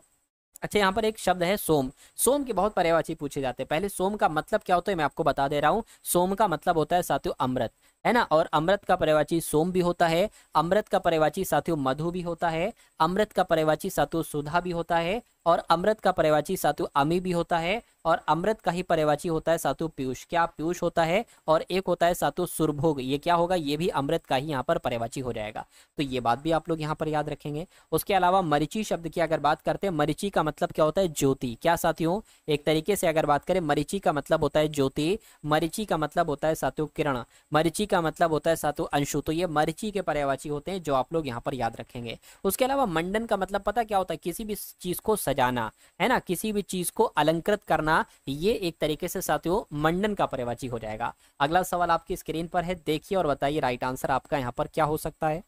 अच्छा यहाँ पर एक शब्द है सोम। सोम के बहुत पर्यायवाची पूछे जाते हैं। पहले सोम का मतलब क्या होता है मैं आपको बता दे रहा हूँ। सोम का मतलब होता है साथियों अमृत, है ना। और अमृत का पर्यायवाची सोम भी होता है। अमृत का पर्यायवाची साथियों मधु भी होता है। अमृत का पर्यायवाची साथियों सुधा भी होता है। और अमृत का पर्यायवाची साथियों अमी भी होता है। और अमृत का ही पर्यायवाची होता है साथियों पीयूष। क्या पीयूष होता है? और एक होता है साथियों सुरभोग। ये क्या होगा? ये भी अमृत का ही यहाँ पर पर्यायवाची हो जाएगा। तो ये बात भी आप लोग यहाँ पर याद रखेंगे। उसके अलावा मरीचि शब्द की अगर बात करते हैं, मरीचि का मतलब क्या होता है? ज्योति। क्या साथियों? एक तरीके से अगर बात करें मरीचि का मतलब होता है ज्योति, मरीचि का मतलब होता है साथियों किरण, मरीचि का मतलब होता है साथियों अंशु। तो ये मरीचि के पर्यायवाची होते हैं जो आप लोग यहाँ पर याद रखेंगे। उसके अलावा मंडन का मतलब पता क्या होता है? किसी भी चीज को सजाना, है ना, किसी भी चीज को अलंकृत करना। ये एक तरीके से साथियों मंडन का पर्यायवाची हो जाएगा। अगला सवाल आपकी स्क्रीन पर है, देखिए और बताइए राइट आंसर आपका यहाँ पर क्या हो सकता है।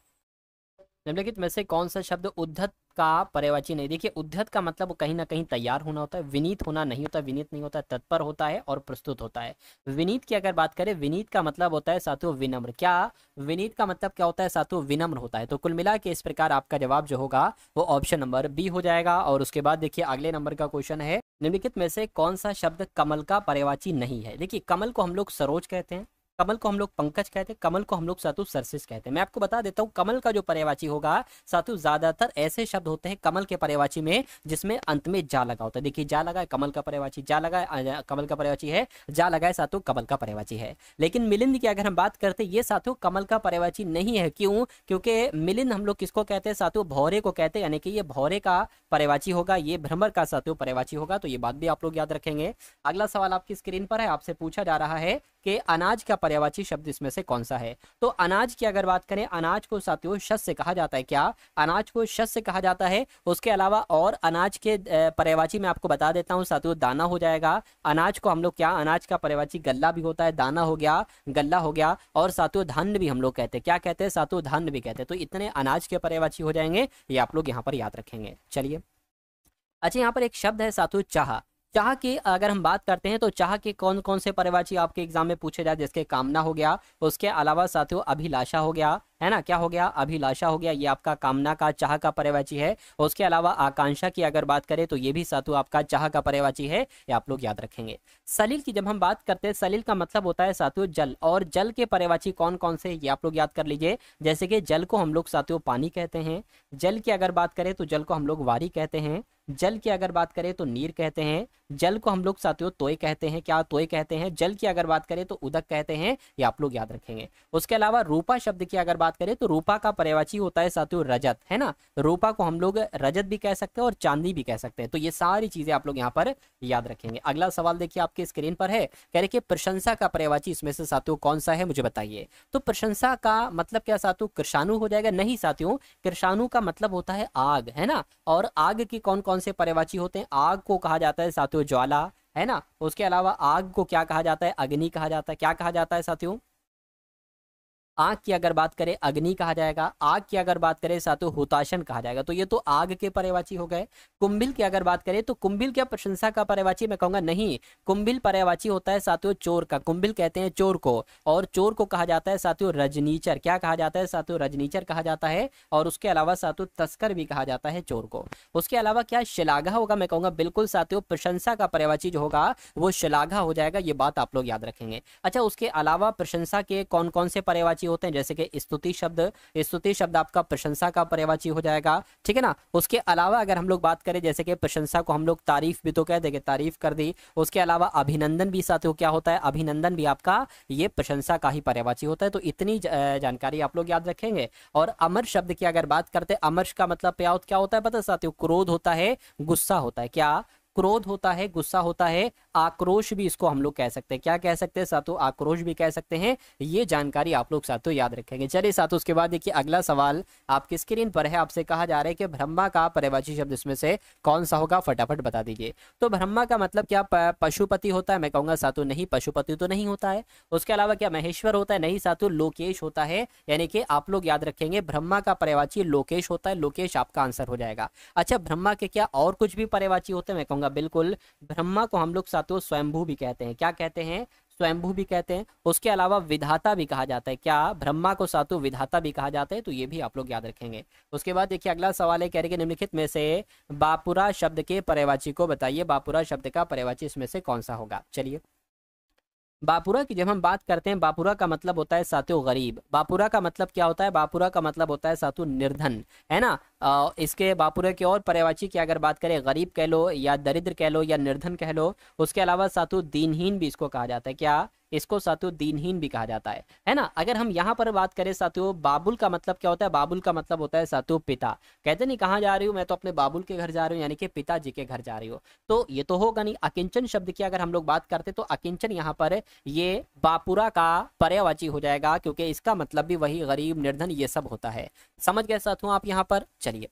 निम्नलिखित में से कौन सा शब्द उद्धत का पर्यायवाची नहीं? देखिए उद्धत का मतलब कहीं ना कहीं तैयार होना होता है, विनीत होना नहीं होता। विनीत नहीं होता है, तत्पर होता है और प्रस्तुत होता है। विनीत की अगर बात करें, विनीत का मतलब होता है साथियों विनम्र। क्या विनीत का मतलब क्या होता है साथियों? विनम्र होता है। तो कुल मिला के इस प्रकार आपका जवाब जो होगा वो ऑप्शन नंबर बी हो जाएगा। और उसके बाद देखिए अगले नंबर का क्वेश्चन है, निम्नलिखित में से कौन सा शब्द कमल का पर्यायवाची नहीं है? देखिए कमल को हम लोग सरोज कहते हैं, कमल को हम लोग पंकज कहते हैं, कमल को हम लोग सातु सरसिस कहते हैं। मैं आपको बता देता हूँ कमल का जो पर्यायवाची होगा सातु ज्यादातर ऐसे शब्द होते हैं कमल के पर्यायवाची में जिसमें अंत में जा लगा होता है। देखिए जा लगा है कमल का पर्यायवाची, जा लगा है कमल का पर्यायवाची है, जा लगा है सातु कमल का पर्यायवाची है। लेकिन मिलिंद की अगर हम बात करते हैं ये सातु कमल का पर्यायवाची नहीं है। क्यों? क्योंकि मिलिंद हम लोग किसको कहते हैं सातु? भौरे को कहते हैं, यानी कि ये भौरे का पर्यायवाची होगा, ये भ्रमर का सातु पर्यायवाची होगा। तो ये बात भी आप लोग याद रखेंगे। अगला सवाल आपकी स्क्रीन पर है, आपसे पूछा जा रहा है कि अनाज का पर्यायवाची शब्द इसमें से कौन सा है? तो अनाज की अगर बात करें, अनाज को साथियों शस्य कहा जाता है। क्या अनाज को शस्य कहा जाता है? उसके अलावा और अनाज के पर्यायवाची मैं आपको बता देता हूं साथियों, दाना हो जाएगा। अनाज को हम लोग क्या, अनाज का पर्यायवाची गल्ला भी होता है, दाना हो गया, गल्ला हो गया। और साथियों धान्य भी हम लोग कहते हैं। क्या कहते हैं साथियों? धान्य भी कहते हैं। तो इतने अनाज के पर्यायवाची हो जाएंगे, ये आप लोग यहाँ पर याद रखेंगे। चलिए अच्छा यहाँ पर एक शब्द है साथियों चाह। चाह की अगर हम बात करते हैं तो चाह के कौन कौन से पर्यायवाची आपके एग्जाम में पूछे जाए? जैसे कामना हो गया, उसके अलावा साथियों अभिलाषा हो गया, है ना। क्या हो गया? अभिलाषा हो गया, ये आपका कामना का चाह का पर्यायवाची है। उसके अलावा आकांक्षा की अगर बात करें तो ये भी साथियों आपका चाह का पर्यायवाची है, ये आप लोग याद रखेंगे। सलिल की जब हम बात करते हैं, सलिल का मतलब होता है साथियों जल, और जल के पर्यायवाची कौन कौन से ये आप लोग याद कर लीजिए। जैसे कि जल को हम लोग साथियों पानी कहते हैं, जल की अगर बात करें तो जल को हम लोग वारी कहते हैं, जल की अगर बात करें तो नीर कहते हैं, जल को हम लोग साथियों तोय कहते हैं, क्या तोय कहते हैं। जल की अगर बात करें तो उदक कहते हैं, ये आप लोग याद रखेंगे। उसके अलावा रूपा शब्द की अगर बात करें तो रूपा का पर्यायवाची होता है साथियों रजत, है ना। रूपा को हम लोग रजत भी कह सकते हैं और चांदी भी कह सकते हैं। तो ये सारी चीजें आप लोग यहाँ पर याद रखेंगे। अगला सवाल देखिए आपके स्क्रीन पर है, कह रहे कि प्रशंसा का पर्यायवाची इसमें से साथियों कौन सा है, मुझे बताइए। तो प्रशंसा का मतलब क्या साथियों, कृषाणु हो जाएगा? नहीं साथियों, कृषाणु का मतलब होता है आग, है ना। और आग के कौन कौन से पर्यायवाची होते हैं? आग को कहा जाता है साथियों ज्वाला, है ना। उसके अलावा आग को क्या कहा जाता है? अग्नि कहा जाता है। क्या कहा जाता है साथियों? आग की अगर बात करें अग्नि कहा जाएगा, आग की अगर बात करें साथियों हुताशन कहा जाएगा। तो ये तो आग के पर्यायवाची हो गए। कुंभिल की अगर बात करें तो कुंभिल क्या प्रशंसा का पर्यायवाची? मैं कहूंगा नहीं, कुंभिल पर्यायवाची होता है साथियों चोर का। कुंभिल कहते हैं चोर को, और चोर को कहा जाता है साथियों रजनीचर। क्या कहा जाता है साथियों? रजनीचर कहा जाता है। और उसके अलावा साथियों तस्कर भी कहा जाता है चोर को। उसके अलावा क्या श्लाघा होगा? मैं कहूंगा बिल्कुल साथियों, प्रशंसा का पर्यायवाची जो होगा वो श्लाघा हो जाएगा। ये बात आप लोग याद रखेंगे। अच्छा, उसके अलावा प्रशंसा के कौन कौन से पर्यायवाची होते हैं? जैसे कि स्तुति शब्द, स्तुति शब्द आपका प्रशंसा का पर्यायवाची हो जाएगा, ठीक है ना। उसके अलावा अगर हम लोग बात करें, जैसे कि प्रशंसा को हम लोग तारीफ भी तो कह देंगे, तारीफ कर दी। उसके अलावा अभिनंदन भी साथियों क्या होता है? अभिनंदन भी आपका ये प्रशंसा का ही पर्यायवाची होता है। तो इतनी जानकारी आप लोग याद रखेंगे। और अमर शब्द की अगर बात करते हैं, अमर का मतलब क्या होता है पता है साथियों? क्रोध होता है, गुस्सा होता है। क्या? क्रोध होता है, गुस्सा होता है। आक्रोश भी इसको हम लोग कह सकते हैं। क्या कह सकते हैं साथियों? आक्रोश भी कह सकते हैं। ये जानकारी आप लोग साथियों याद रखेंगे। चलिए साथियों, उसके बाद देखिए अगला सवाल आपकी स्क्रीन पर है। आपसे कहा जा रहा है कि ब्रह्मा का पर्यायवाची शब्द इसमें से कौन सा होगा, फटाफट बता दीजिए। तो ब्रह्मा का मतलब क्या पशुपति होता है? मैं कहूंगा साथियों नहीं, पशुपति तो नहीं होता है। उसके अलावा क्या महेश्वर होता है? नहीं साथियों, लोकेश होता है। यानी कि आप लोग याद रखेंगे ब्रह्मा का पर्यायवाची लोकेश होता है। लोकेश आपका आंसर हो जाएगा। अच्छा, ब्रह्मा के क्या और कुछ भी पर्यायवाची होते हैं? मैं कहूंगा बिल्कुल, ब्रह्मा को हम लोग साथियों स्वयंभू भी कहते हैं। क्या कहते हैं? स्वयंभू भी कहते हैं। उसके अलावा विधाता भी कहा जाता है। क्या? ब्रह्मा को साथियों विधाता भी कहा जाता है। तो ये भी आप लोग याद रखेंगे। उसके बाद देखिए अगला सवाल है, कह रहे कि निम्नलिखित में से बापुरा शब्द के पर्यायवाची को बताइए। बापुरा शब्द का पर्यायवाची इसमें से कौन सा होगा? चलिए, बापुरा की जब हम बात करते हैं, बापुरा का मतलब होता है साथियों गरीब। बापुरा का मतलब क्या होता है? बापुरा का मतलब होता है साथियों निर्धन, है ना। इसके बापुरा की और पर्यायवाची की अगर बात करें, गरीब कह लो या दरिद्र कह लो या निर्धन कह लो। उसके अलावा साथियों दीनहीन भी इसको कहा जाता है। क्या? इसको साथियों दीनहीन भी कहा जाता है ना। अगर हम यहाँ पर बात करें साथियों, बाबुल का मतलब क्या होता है? बाबुल का मतलब होता है साथियों पिता। कहते नहीं कहाँ जा रही हूँ, मैं तो अपने बाबुल के घर जा रही हूँ, यानी कि पिताजी के घर जा रही हूँ। तो ये तो होगा नहीं। अकिंचन शब्द की अगर हम लोग बात करते तो अकिंचन यहाँ पर ये बापुरा का पर्यायवाची हो जाएगा, क्योंकि इसका मतलब भी वही गरीब निर्धन ये सब होता है। समझ गए साथियों आप यहाँ पर? चलिए,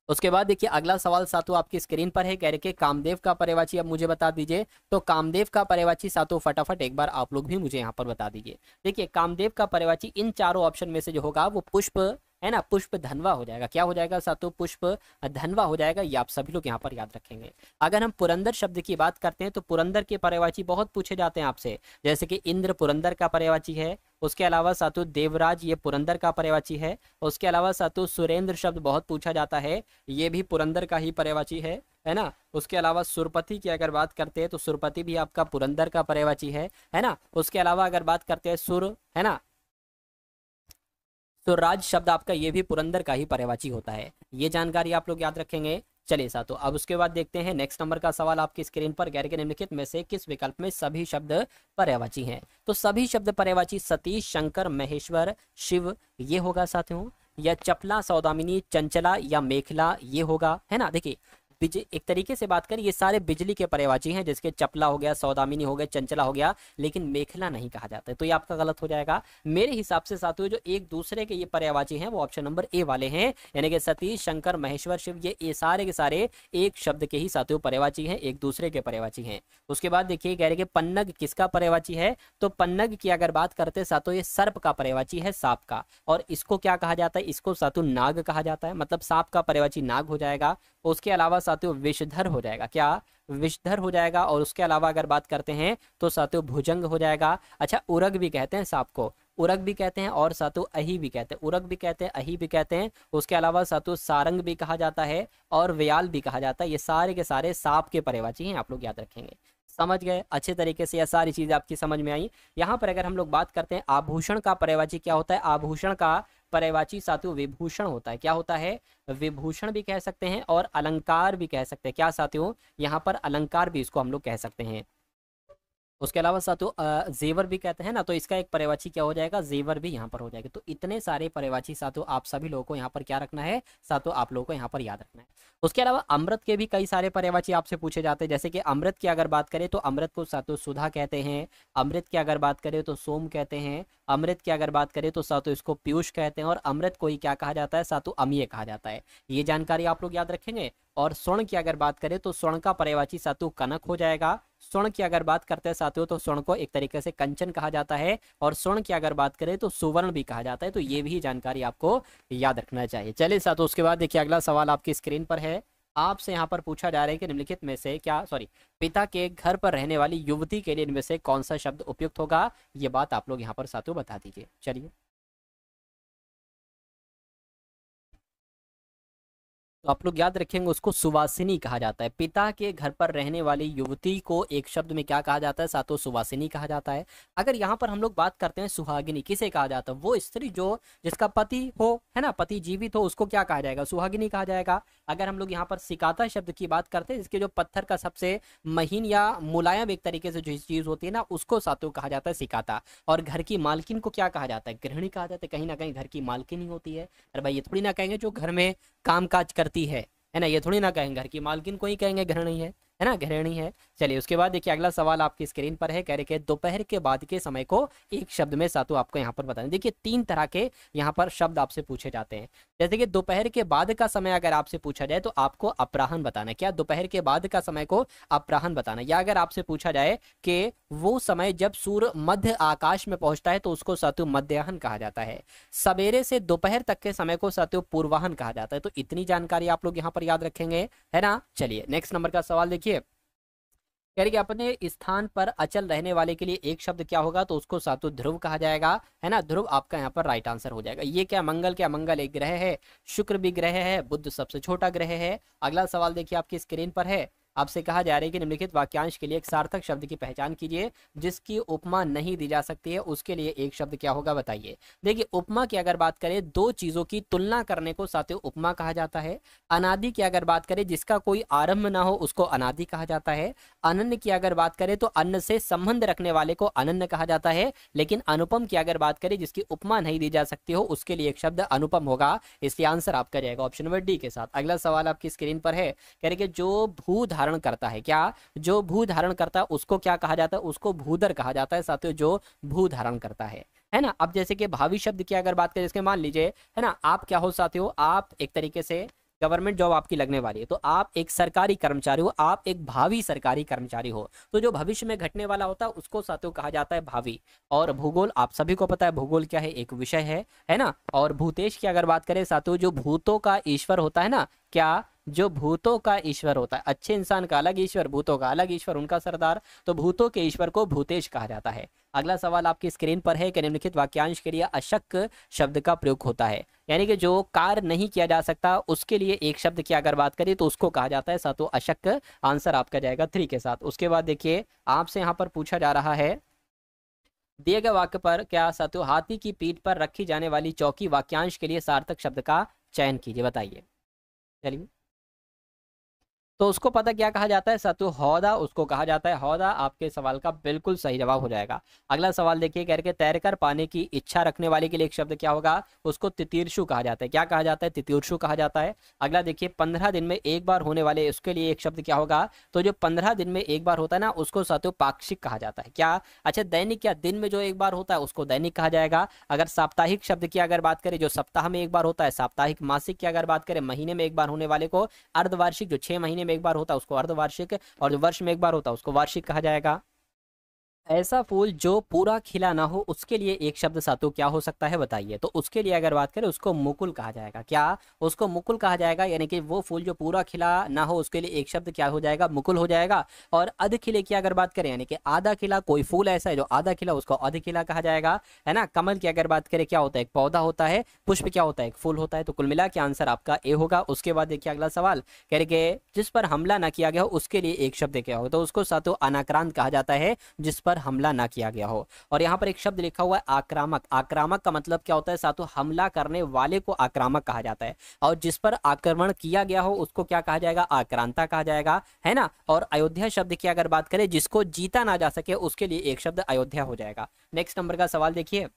उसके बाद देखिए अगला सवाल साथियों आपकी स्क्रीन पर है, कह रहे कि कामदेव का पर्यायवाची अब मुझे बता दीजिए। तो कामदेव का पर्यायवाची साथियों फटाफट एक बार आप लोग भी मुझे यहाँ पर बता दीजिए। देखिए, कामदेव का पर्यायवाची इन चारों ऑप्शन में से जो होगा वो पुष्प, है ना, पुष्प धनवा हो जाएगा। क्या हो जाएगा साथियों? पुष्प धनवा हो जाएगा। ये आप सभी लोग यहाँ पर याद रखेंगे। अगर हम पुरंदर शब्द की बात करते हैं तो पुरंदर के पर्यायवाची बहुत पूछे जाते हैं आपसे, जैसे कि इंद्र पुरंदर का पर्यायवाची है। उसके अलावा साथियों देवराज ये पुरंदर का पर्यायवाची है। उसके अलावा साथियों सुरेंद्र शब्द बहुत पूछा जाता है, ये भी पुरंदर का ही पर्यायवाची है ना। उसके अलावा सुरपति की अगर बात करते हैं तो सुरपति भी आपका पुरंदर का पर्यायवाची है ना। उसके अलावा अगर बात करते हैं सुर, है ना, तो राज शब्द आपका ये भी पुरंदर का ही पर्यायवाची होता है। ये जानकारी आप लोग याद रखेंगे। चलिए साथियों, अब उसके बाद देखते हैं नेक्स्ट नंबर का सवाल आपकी स्क्रीन पर, गैर के निम्नलिखित में से किस विकल्प में सभी शब्द पर्यायवाची हैं? तो सभी शब्द पर्यायवाची सतीश, शंकर, महेश्वर, शिव ये होगा साथियों, या चपला, सौदामिनी, चंचला या मेखला ये होगा, है ना। देखिए एक तरीके से बात करें, ये सारे बिजली के पर्यायवाची हैं, जिसके चपला हो गया, सौदामिनी हो गया, चंचला हो गया, लेकिन मेखला नहीं कहा जाता है। तो ये आपका गलत हो जाएगा। मेरे हिसाब से साथियों जो एक दूसरे के ये पर्यायवाची हैं वो ऑप्शन नंबर ए वाले हैं, यानी कि सतीश, शंकर, महेश्वर, शिव ये सारे के सारे एक शब्द के ही साथियों पर्यायवाची हैं, एक दूसरे के पर्यायवाची हैं। उसके बाद देखिए कह रहे कि पन्नग किसका पर्यायवाची है? तो पन्नग की अगर बात करते साथियों, ये सर्प का पर्यायवाची है, सांप का। और इसको क्या कहा जाता है? इसको साथियों नाग कहा जाता है, मतलब सांप का पर्यायवाची नाग हो जाएगा। उसके अलावा साथियों विषधर हो जाएगा। क्या? विषधर हो जाएगा। और उसके अलावा अगर बात करते हैं तो साथियों भुजंग हो जाएगा। अच्छा, उरग भी कहते हैं सांप को, उरग भी कहते हैं, और साथियों अही भी कहते हैं, उरग भी कहते हैं, अही भी कहते हैं। उसके अलावा साथियों सारंग भी कहा जाता है और व्याल भी कहा जाता है। ये सारे के सारे सांप के पर्यायवाची हैं, आप लोग याद रखेंगे। समझ गए अच्छे तरीके से, यह सारी चीजें आपकी समझ में आई। यहाँ पर अगर हम लोग बात करते हैं आभूषण का पर्यायवाची क्या होता है, आभूषण का पर्यायवाची साथियों विभूषण होता है। क्या होता है, विभूषण भी कह सकते हैं और अलंकार भी कह सकते हैं। क्या साथियों, यहाँ पर अलंकार भी इसको हम लोग कह सकते हैं। उसके अलावा साथियों जेवर भी कहते हैं ना, तो इसका एक पर्यायवाची क्या हो जाएगा, जेवर भी यहाँ पर हो जाएगा। तो इतने सारे पर्यायवाची साथियों आप सभी लोगों को यहाँ पर क्या रखना है साथियों, आप लोगों को यहाँ पर याद रखना है। उसके अलावा अमृत के भी कई सारे पर्यायवाची आपसे पूछे जाते हैं। जैसे कि अमृत की अगर बात करें तो अमृत को साथियों सुधा कहते हैं, अमृत की अगर बात करें तो सोम कहते हैं, अमृत की अगर बात करें तो साथियों इसको पीयूष कहते हैं, और अमृत को ही क्या कहा जाता है साथियों, अमीय कहा जाता है। ये जानकारी आप लोग याद रखेंगे। और स्वर्ण की अगर बात करें तो स्वर्ण का पर्यायवाची साथियों कनक हो जाएगा। स्वर्ण की अगर बात करते हैं साथियों तो स्वर्ण को एक तरीके से कंचन कहा जाता है, और स्वर्ण की अगर बात करें तो सुवर्ण भी कहा जाता है। तो ये भी जानकारी आपको याद रखना चाहिए। चलिए साथियों, उसके बाद देखिए अगला सवाल आपकी स्क्रीन पर है। आपसे यहाँ पर पूछा जा रहा है कि निम्नलिखित में से पिता के घर पर रहने वाली युवती के लिए इनमें से कौन सा शब्द उपयुक्त होगा, ये बात आप लोग यहाँ पर साथियों बता दीजिए। चलिए, तो आप लोग याद रखेंगे उसको सुवासिनी कहा जाता है। पिता के घर पर रहने वाली युवती को एक शब्द में क्या कहा जाता है साथियों, सुवासिनी कहा जाता है। अगर यहाँ पर हम लोग बात करते हैं सुहागिनी किसे कहा जाता है, वो स्त्री जो जिसका पति हो, है ना, पति जीवित हो, उसको क्या कहा जाएगा, सुहागिनी कहा जाएगा। अगर हम लोग यहाँ पर सिकाता शब्द की बात करते हैं, जिसके जो पत्थर का सबसे महीन या मुलायम एक तरीके से जो चीज होती है ना, उसको साथियों कहा जाता है सिकाता। और घर की मालकिन को क्या कहा जाता है, गृहिणी कहा जाता है। कहीं ना कहीं घर की मालकिन ही होती है। अरे भाई, ये थोड़ी ना कहेंगे जो घर में काम काज करती है ना, ये थोड़ी ना कहेंगे, घर की मालकिन को ही कहेंगे गृहिणी है ना, गृहिणी है। चलिए, उसके बाद देखिए अगला सवाल आपकी स्क्रीन पर है। कह रहे कि दोपहर के बाद के समय को एक शब्द में सातों आपको यहाँ पर बताना। देखिए 3 तरह के यहाँ पर शब्द आपसे पूछे जाते हैं। जैसे कि दोपहर के बाद का समय अगर आपसे पूछा जाए तो आपको अपराह्न बताना है। क्या, दोपहर के बाद का समय को अपराह्न बताना। या अगर आपसे पूछा जाए कि वो समय जब सूर्य मध्य आकाश में पहुंचता है तो उसको सातु मध्याह्न कहा जाता है। सवेरे से दोपहर तक के समय को सातु पूर्वाह्न कहा जाता है। तो इतनी जानकारी आप लोग यहाँ पर याद रखेंगे, है ना। चलिए नेक्स्ट नंबर का सवाल देखिए। कह रही कि अपने स्थान पर अचल रहने वाले के लिए एक शब्द क्या होगा, तो उसको सातु ध्रुव कहा जाएगा, है ना। ध्रुव आपका यहाँ पर राइट आंसर हो जाएगा। ये क्या, मंगल, क्या मंगल एक ग्रह है, शुक्र भी ग्रह है, बुध सबसे छोटा ग्रह है। अगला सवाल देखिए आपकी स्क्रीन पर है। आपसे कहा जा रहा है कि निम्नलिखित वाक्यांश के लिए एक सार्थक शब्द की पहचान कीजिए जिसकी उपमा नहीं दी जा सकती है, उसके लिए एक शब्द क्या होगा बताइए। देखिए उपमा की अगर बात करें, दो चीजों की तुलना करने को साथियों उपमा कहा जाता है। अनादि की अगर बात करें, जिसका कोई आरंभ ना हो उसको अनादि कहा जाता है। अनन्य की अगर बात करें तो अन्न से संबंध रखने वाले को अनन्य कहा जाता है। लेकिन अनुपम की अगर बात करें, जिसकी उपमा नहीं दी जा सकती हो, उसके लिए एक शब्द अनुपम होगा। इसलिए आंसर आपका जाएगा ऑप्शन नंबर डी के साथ। अगला सवाल आपकी स्क्रीन पर है। कह रहे कि जो भू धारण करता है, क्या, जो भू धारण करता है उसको क्या कहा जाता है, उसको भूधर कहा जाता है साथियों, जो भू धारण करता है ना। अब जैसे कि भावी शब्द की अगर बात करें, जिसके मान लीजिए, है ना, आप क्या हो साथियों, आप एक तरीके से गवर्नमेंट जॉब आपकी लगने वाली है, तो आप एक सरकारी कर्मचारी हो, आप एक भावी सरकारी कर्मचारी हो। तो जो भविष्य में घटने वाला होता है उसको साथियों कहा जाता है भावी। और भूगोल आप सभी को पता है, भूगोल क्या है, एक विषय है ना। और भूतेश की अगर बात करें साथियों, जो भूतों का ईश्वर होता है ना, क्या, जो भूतों का ईश्वर होता है, अच्छे इंसान का अलग ईश्वर, भूतों का अलग ईश्वर, उनका सरदार, तो भूतों के ईश्वर को भूतेश कहा जाता है। अगला सवाल आपकी स्क्रीन पर है कि निम्नलिखित वाक्यांश के लिए अशक शब्द का प्रयोग होता है, यानी कि जो कार्य नहीं किया जा सकता उसके लिए एक शब्द की अगर बात करें तो उसको कहा जाता है सातों अशक। आंसर आपका जाएगा 3 के साथ। उसके बाद देखिए आपसे यहाँ पर पूछा जा रहा है, दिए गए वाक्य पर क्या सातों हाथी की पीठ पर रखी जाने वाली चौकी वाक्यांश के लिए सार्थक शब्द का चयन कीजिए, बताइए। चलिए, तो उसको पता क्या कहा जाता है सातु, हौदा उसको कहा जाता है। हौदा आपके सवाल का बिल्कुल सही जवाब हो जाएगा। अगला सवाल देखिए, करके तैरकर पाने की इच्छा रखने वाले के लिए एक शब्द क्या होगा, उसको तितीर्षु कहा जाता है। क्या कहा जाता है, तितीर्षु कहा जाता है। अगला देखिए 15 दिन में एक बार होने वाले, उसके लिए एक शब्द क्या होगा, तो जो 15 दिन में एक बार होता है ना उसको सातु पाक्षिक कहा जाता है। क्या, अच्छा दैनिक, क्या दिन में जो एक बार होता है उसको दैनिक कहा जाएगा। अगर साप्ताहिक शब्द की अगर बात करें, जो सप्ताह में एक बार होता है साप्ताहिक। मासिक की अगर बात करें, महीने में एक बार होने वाले को अर्धवार्षिक, जो 6 महीने में एक बार होता है उसको अर्धवार्षिक, और जो वर्ष में एक बार होता है उसको वार्षिक कहा जाएगा। ऐसा फूल जो पूरा खिला ना हो उसके लिए एक शब्द सातु क्या हो सकता है बताइए। तो उसके लिए अगर बात करें उसको मुकुल कहा जाएगा। क्या? उसको मुकुल कहा जाएगा, यानी कि वो फूल जो पूरा खिला ना हो उसके लिए एक शब्द क्या हो जाएगा? मुकुल हो जाएगा। और अध खिले की अगर बात करें, यानी कि आधा खिला, कोई फूल ऐसा है जो आधा खिला, उसको अध खिला कहा जाएगा, है ना। कमल की अगर बात करें क्या होता है? एक पौधा होता है। पुष्प क्या होता है? एक फूल होता है। तो कुल मिला के आंसर आपका ए होगा। उसके बाद देखिए अगला सवाल कह रहे कि जिस पर हमला ना किया गया हो उसके लिए एक शब्द क्या हो? तो उसको सातु अनाक्रांत कहा जाता है, जिस पर हमला ना किया गया हो। और यहाँ पर एक शब्द लिखा हुआ है आक्रामक। आक्रामक का मतलब क्या होता है सातु? हमला करने वाले को आक्रामक कहा जाता है। और जिस पर आक्रमण किया गया हो उसको क्या कहा जाएगा? आक्रांता कहा जाएगा, है ना। और अयोध्या शब्द की अगर बात करें, जिसको जीता ना जा सके उसके लिए एक शब्द अयोध्या हो जाएगा। नेक्स्ट नंबर का सवाल देखिए,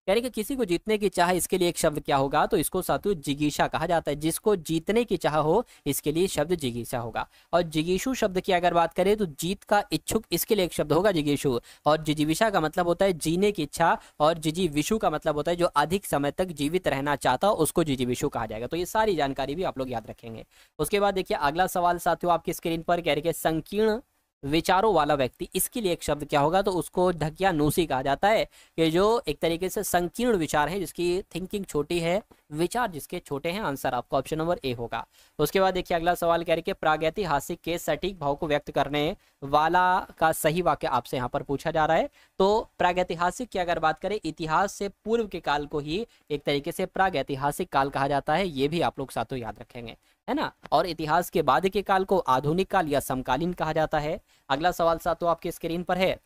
कह रहे कि किसी को जीतने की चाह, इसके लिए एक शब्द क्या होगा? तो इसको सातु जिगीषा कहा जाता है। जिसको जीतने की चाह हो इसके लिए शब्द जिगीषा होगा। और जिगीषु शब्द की अगर बात करें तो जीत का इच्छुक, इसके लिए एक शब्द होगा जिगीषु। और जिजीविषा का मतलब होता है जीने की इच्छा, और जिजीविषु का मतलब होता है जो अधिक समय तक जीवित रहना चाहता हो उसको जिजीविषु कहा जाएगा। तो ये सारी जानकारी भी आप लोग याद रखेंगे। उसके बाद देखिए अगला सवाल साथियों आपकी स्क्रीन पर, कह रहे कि संकीर्ण विचारों वाला व्यक्ति, इसके लिए एक शब्द क्या होगा? तो उसको ढकियानुसी कहा जाता है, कि जो एक तरीके से संकीर्ण विचार है, जिसकी थिंकिंग छोटी है, विचार जिसके छोटे हैं। आंसर आपका ऑप्शन नंबर ए होगा। उसके बाद देखिए अगला सवाल कह रहे कि प्रागैतिहासिक के सटीक भाव को व्यक्त करने वाला का सही वाक्य आपसे यहाँ पर पूछा जा रहा है। तो प्रागैतिहासिक की अगर बात करें, इतिहास से पूर्व के काल को ही एक तरीके से प्रागैतिहासिक काल कहा जाता है। ये भी आप लोग साथों याद रखेंगे, है ना। और इतिहास के बाद के काल को आधुनिक काल या समकालीन कहा जाता है। अगला सवाल साथियों आपकी स्क्रीन पर है,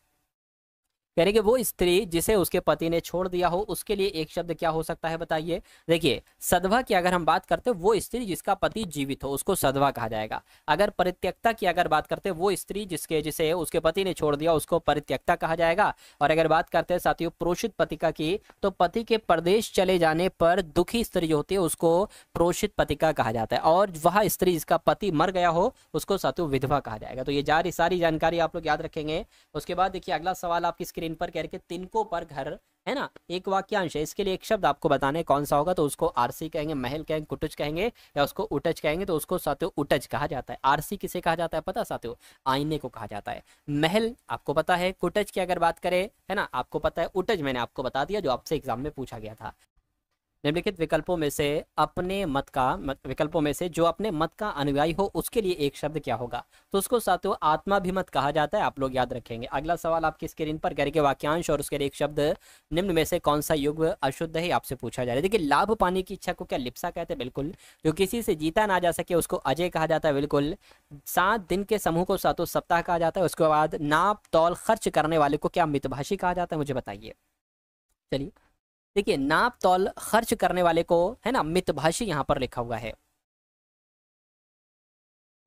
कह रहे कि वो स्त्री जिसे उसके पति ने छोड़ दिया हो उसके लिए एक शब्द क्या हो सकता है बताइए। देखिए सधवा की अगर हम बात करते हैं, वो स्त्री जिसका पति जीवित हो उसको सधवा कहा जाएगा। अगर परित्यक्ता की अगर बात करते हैं, वो स्त्री जिसे उसके पति ने छोड़ दिया उसको परित्यक्ता कहा जाएगा। और अगर बात करते हैं साथियों प्रोषित पतिका की, तो पति के प्रदेश चले जाने पर दुखी स्त्री जो होती है उसको प्रोषित पतिका कहा जाता है। और वह स्त्री जिसका पति मर गया हो उसको साथियों विधवा कहा जाएगा। तो ये सारी जानकारी आप लोग याद रखेंगे। उसके बाद देखिए अगला सवाल आपकी स्क्रीन पर, कह रहे कि तिनकों पर घर, है ना, एक वाक्यांश है, इसके लिए एक शब्द आपको बताने कौन सा होगा। तो उसको आरसी कहेंगे, महल कहेंगे, कुटज कहेंगे, या उसको उटज कहेंगे। तो उसको साथियों उटज कहा जाता है। आरसी किसे कहा जाता है पता साथियों? आईने को कहा जाता है। महल आपको पता है, कुटज की अगर बात करें, है ना, आपको पता है। उटज मैंने आपको बता दिया जो आपसे एग्जाम में पूछा गया था। निम्नलिखित विकल्पों में से विकल्पों में से जो अपने मत का अनुयायी हो उसके लिए एक शब्द क्या होगा? तो उसको साथियों आत्माभिमत कहा जाता है। आप लोग याद रखेंगे। अगला सवाल आपकी स्क्रीन पर, करके वाक्यांश और उसके लिए एक शब्द, निम्न में से कौन सा युग अशुद्ध है आपसे पूछा जा रहा है। देखिए लाभ पाने की इच्छा को क्या लिप्सा कहते हैं? बिल्कुल। जो किसी से जीता ना जा सके उसको अजय कहा जाता है। बिल्कुल। 7 दिन के समूह को सातों सप्ताह कहा जाता है। उसके बाद नाप तौल खर्च करने वाले को क्या मितभाषी कहा जाता है? मुझे बताइए। चलिए देखिए नाप तौल खर्च करने वाले को, है ना, मितभाषी यहाँ पर लिखा हुआ है।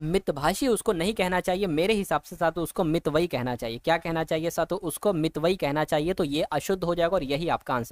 मितभाषी उसको नहीं कहना चाहिए मेरे हिसाब से साथों, उसको मितवई कहना चाहिए। क्या कहना चाहिए साथों? उसको मितवई कहना चाहिए। तो ये अशुद्ध हो जाएगा और यही आपका आंसर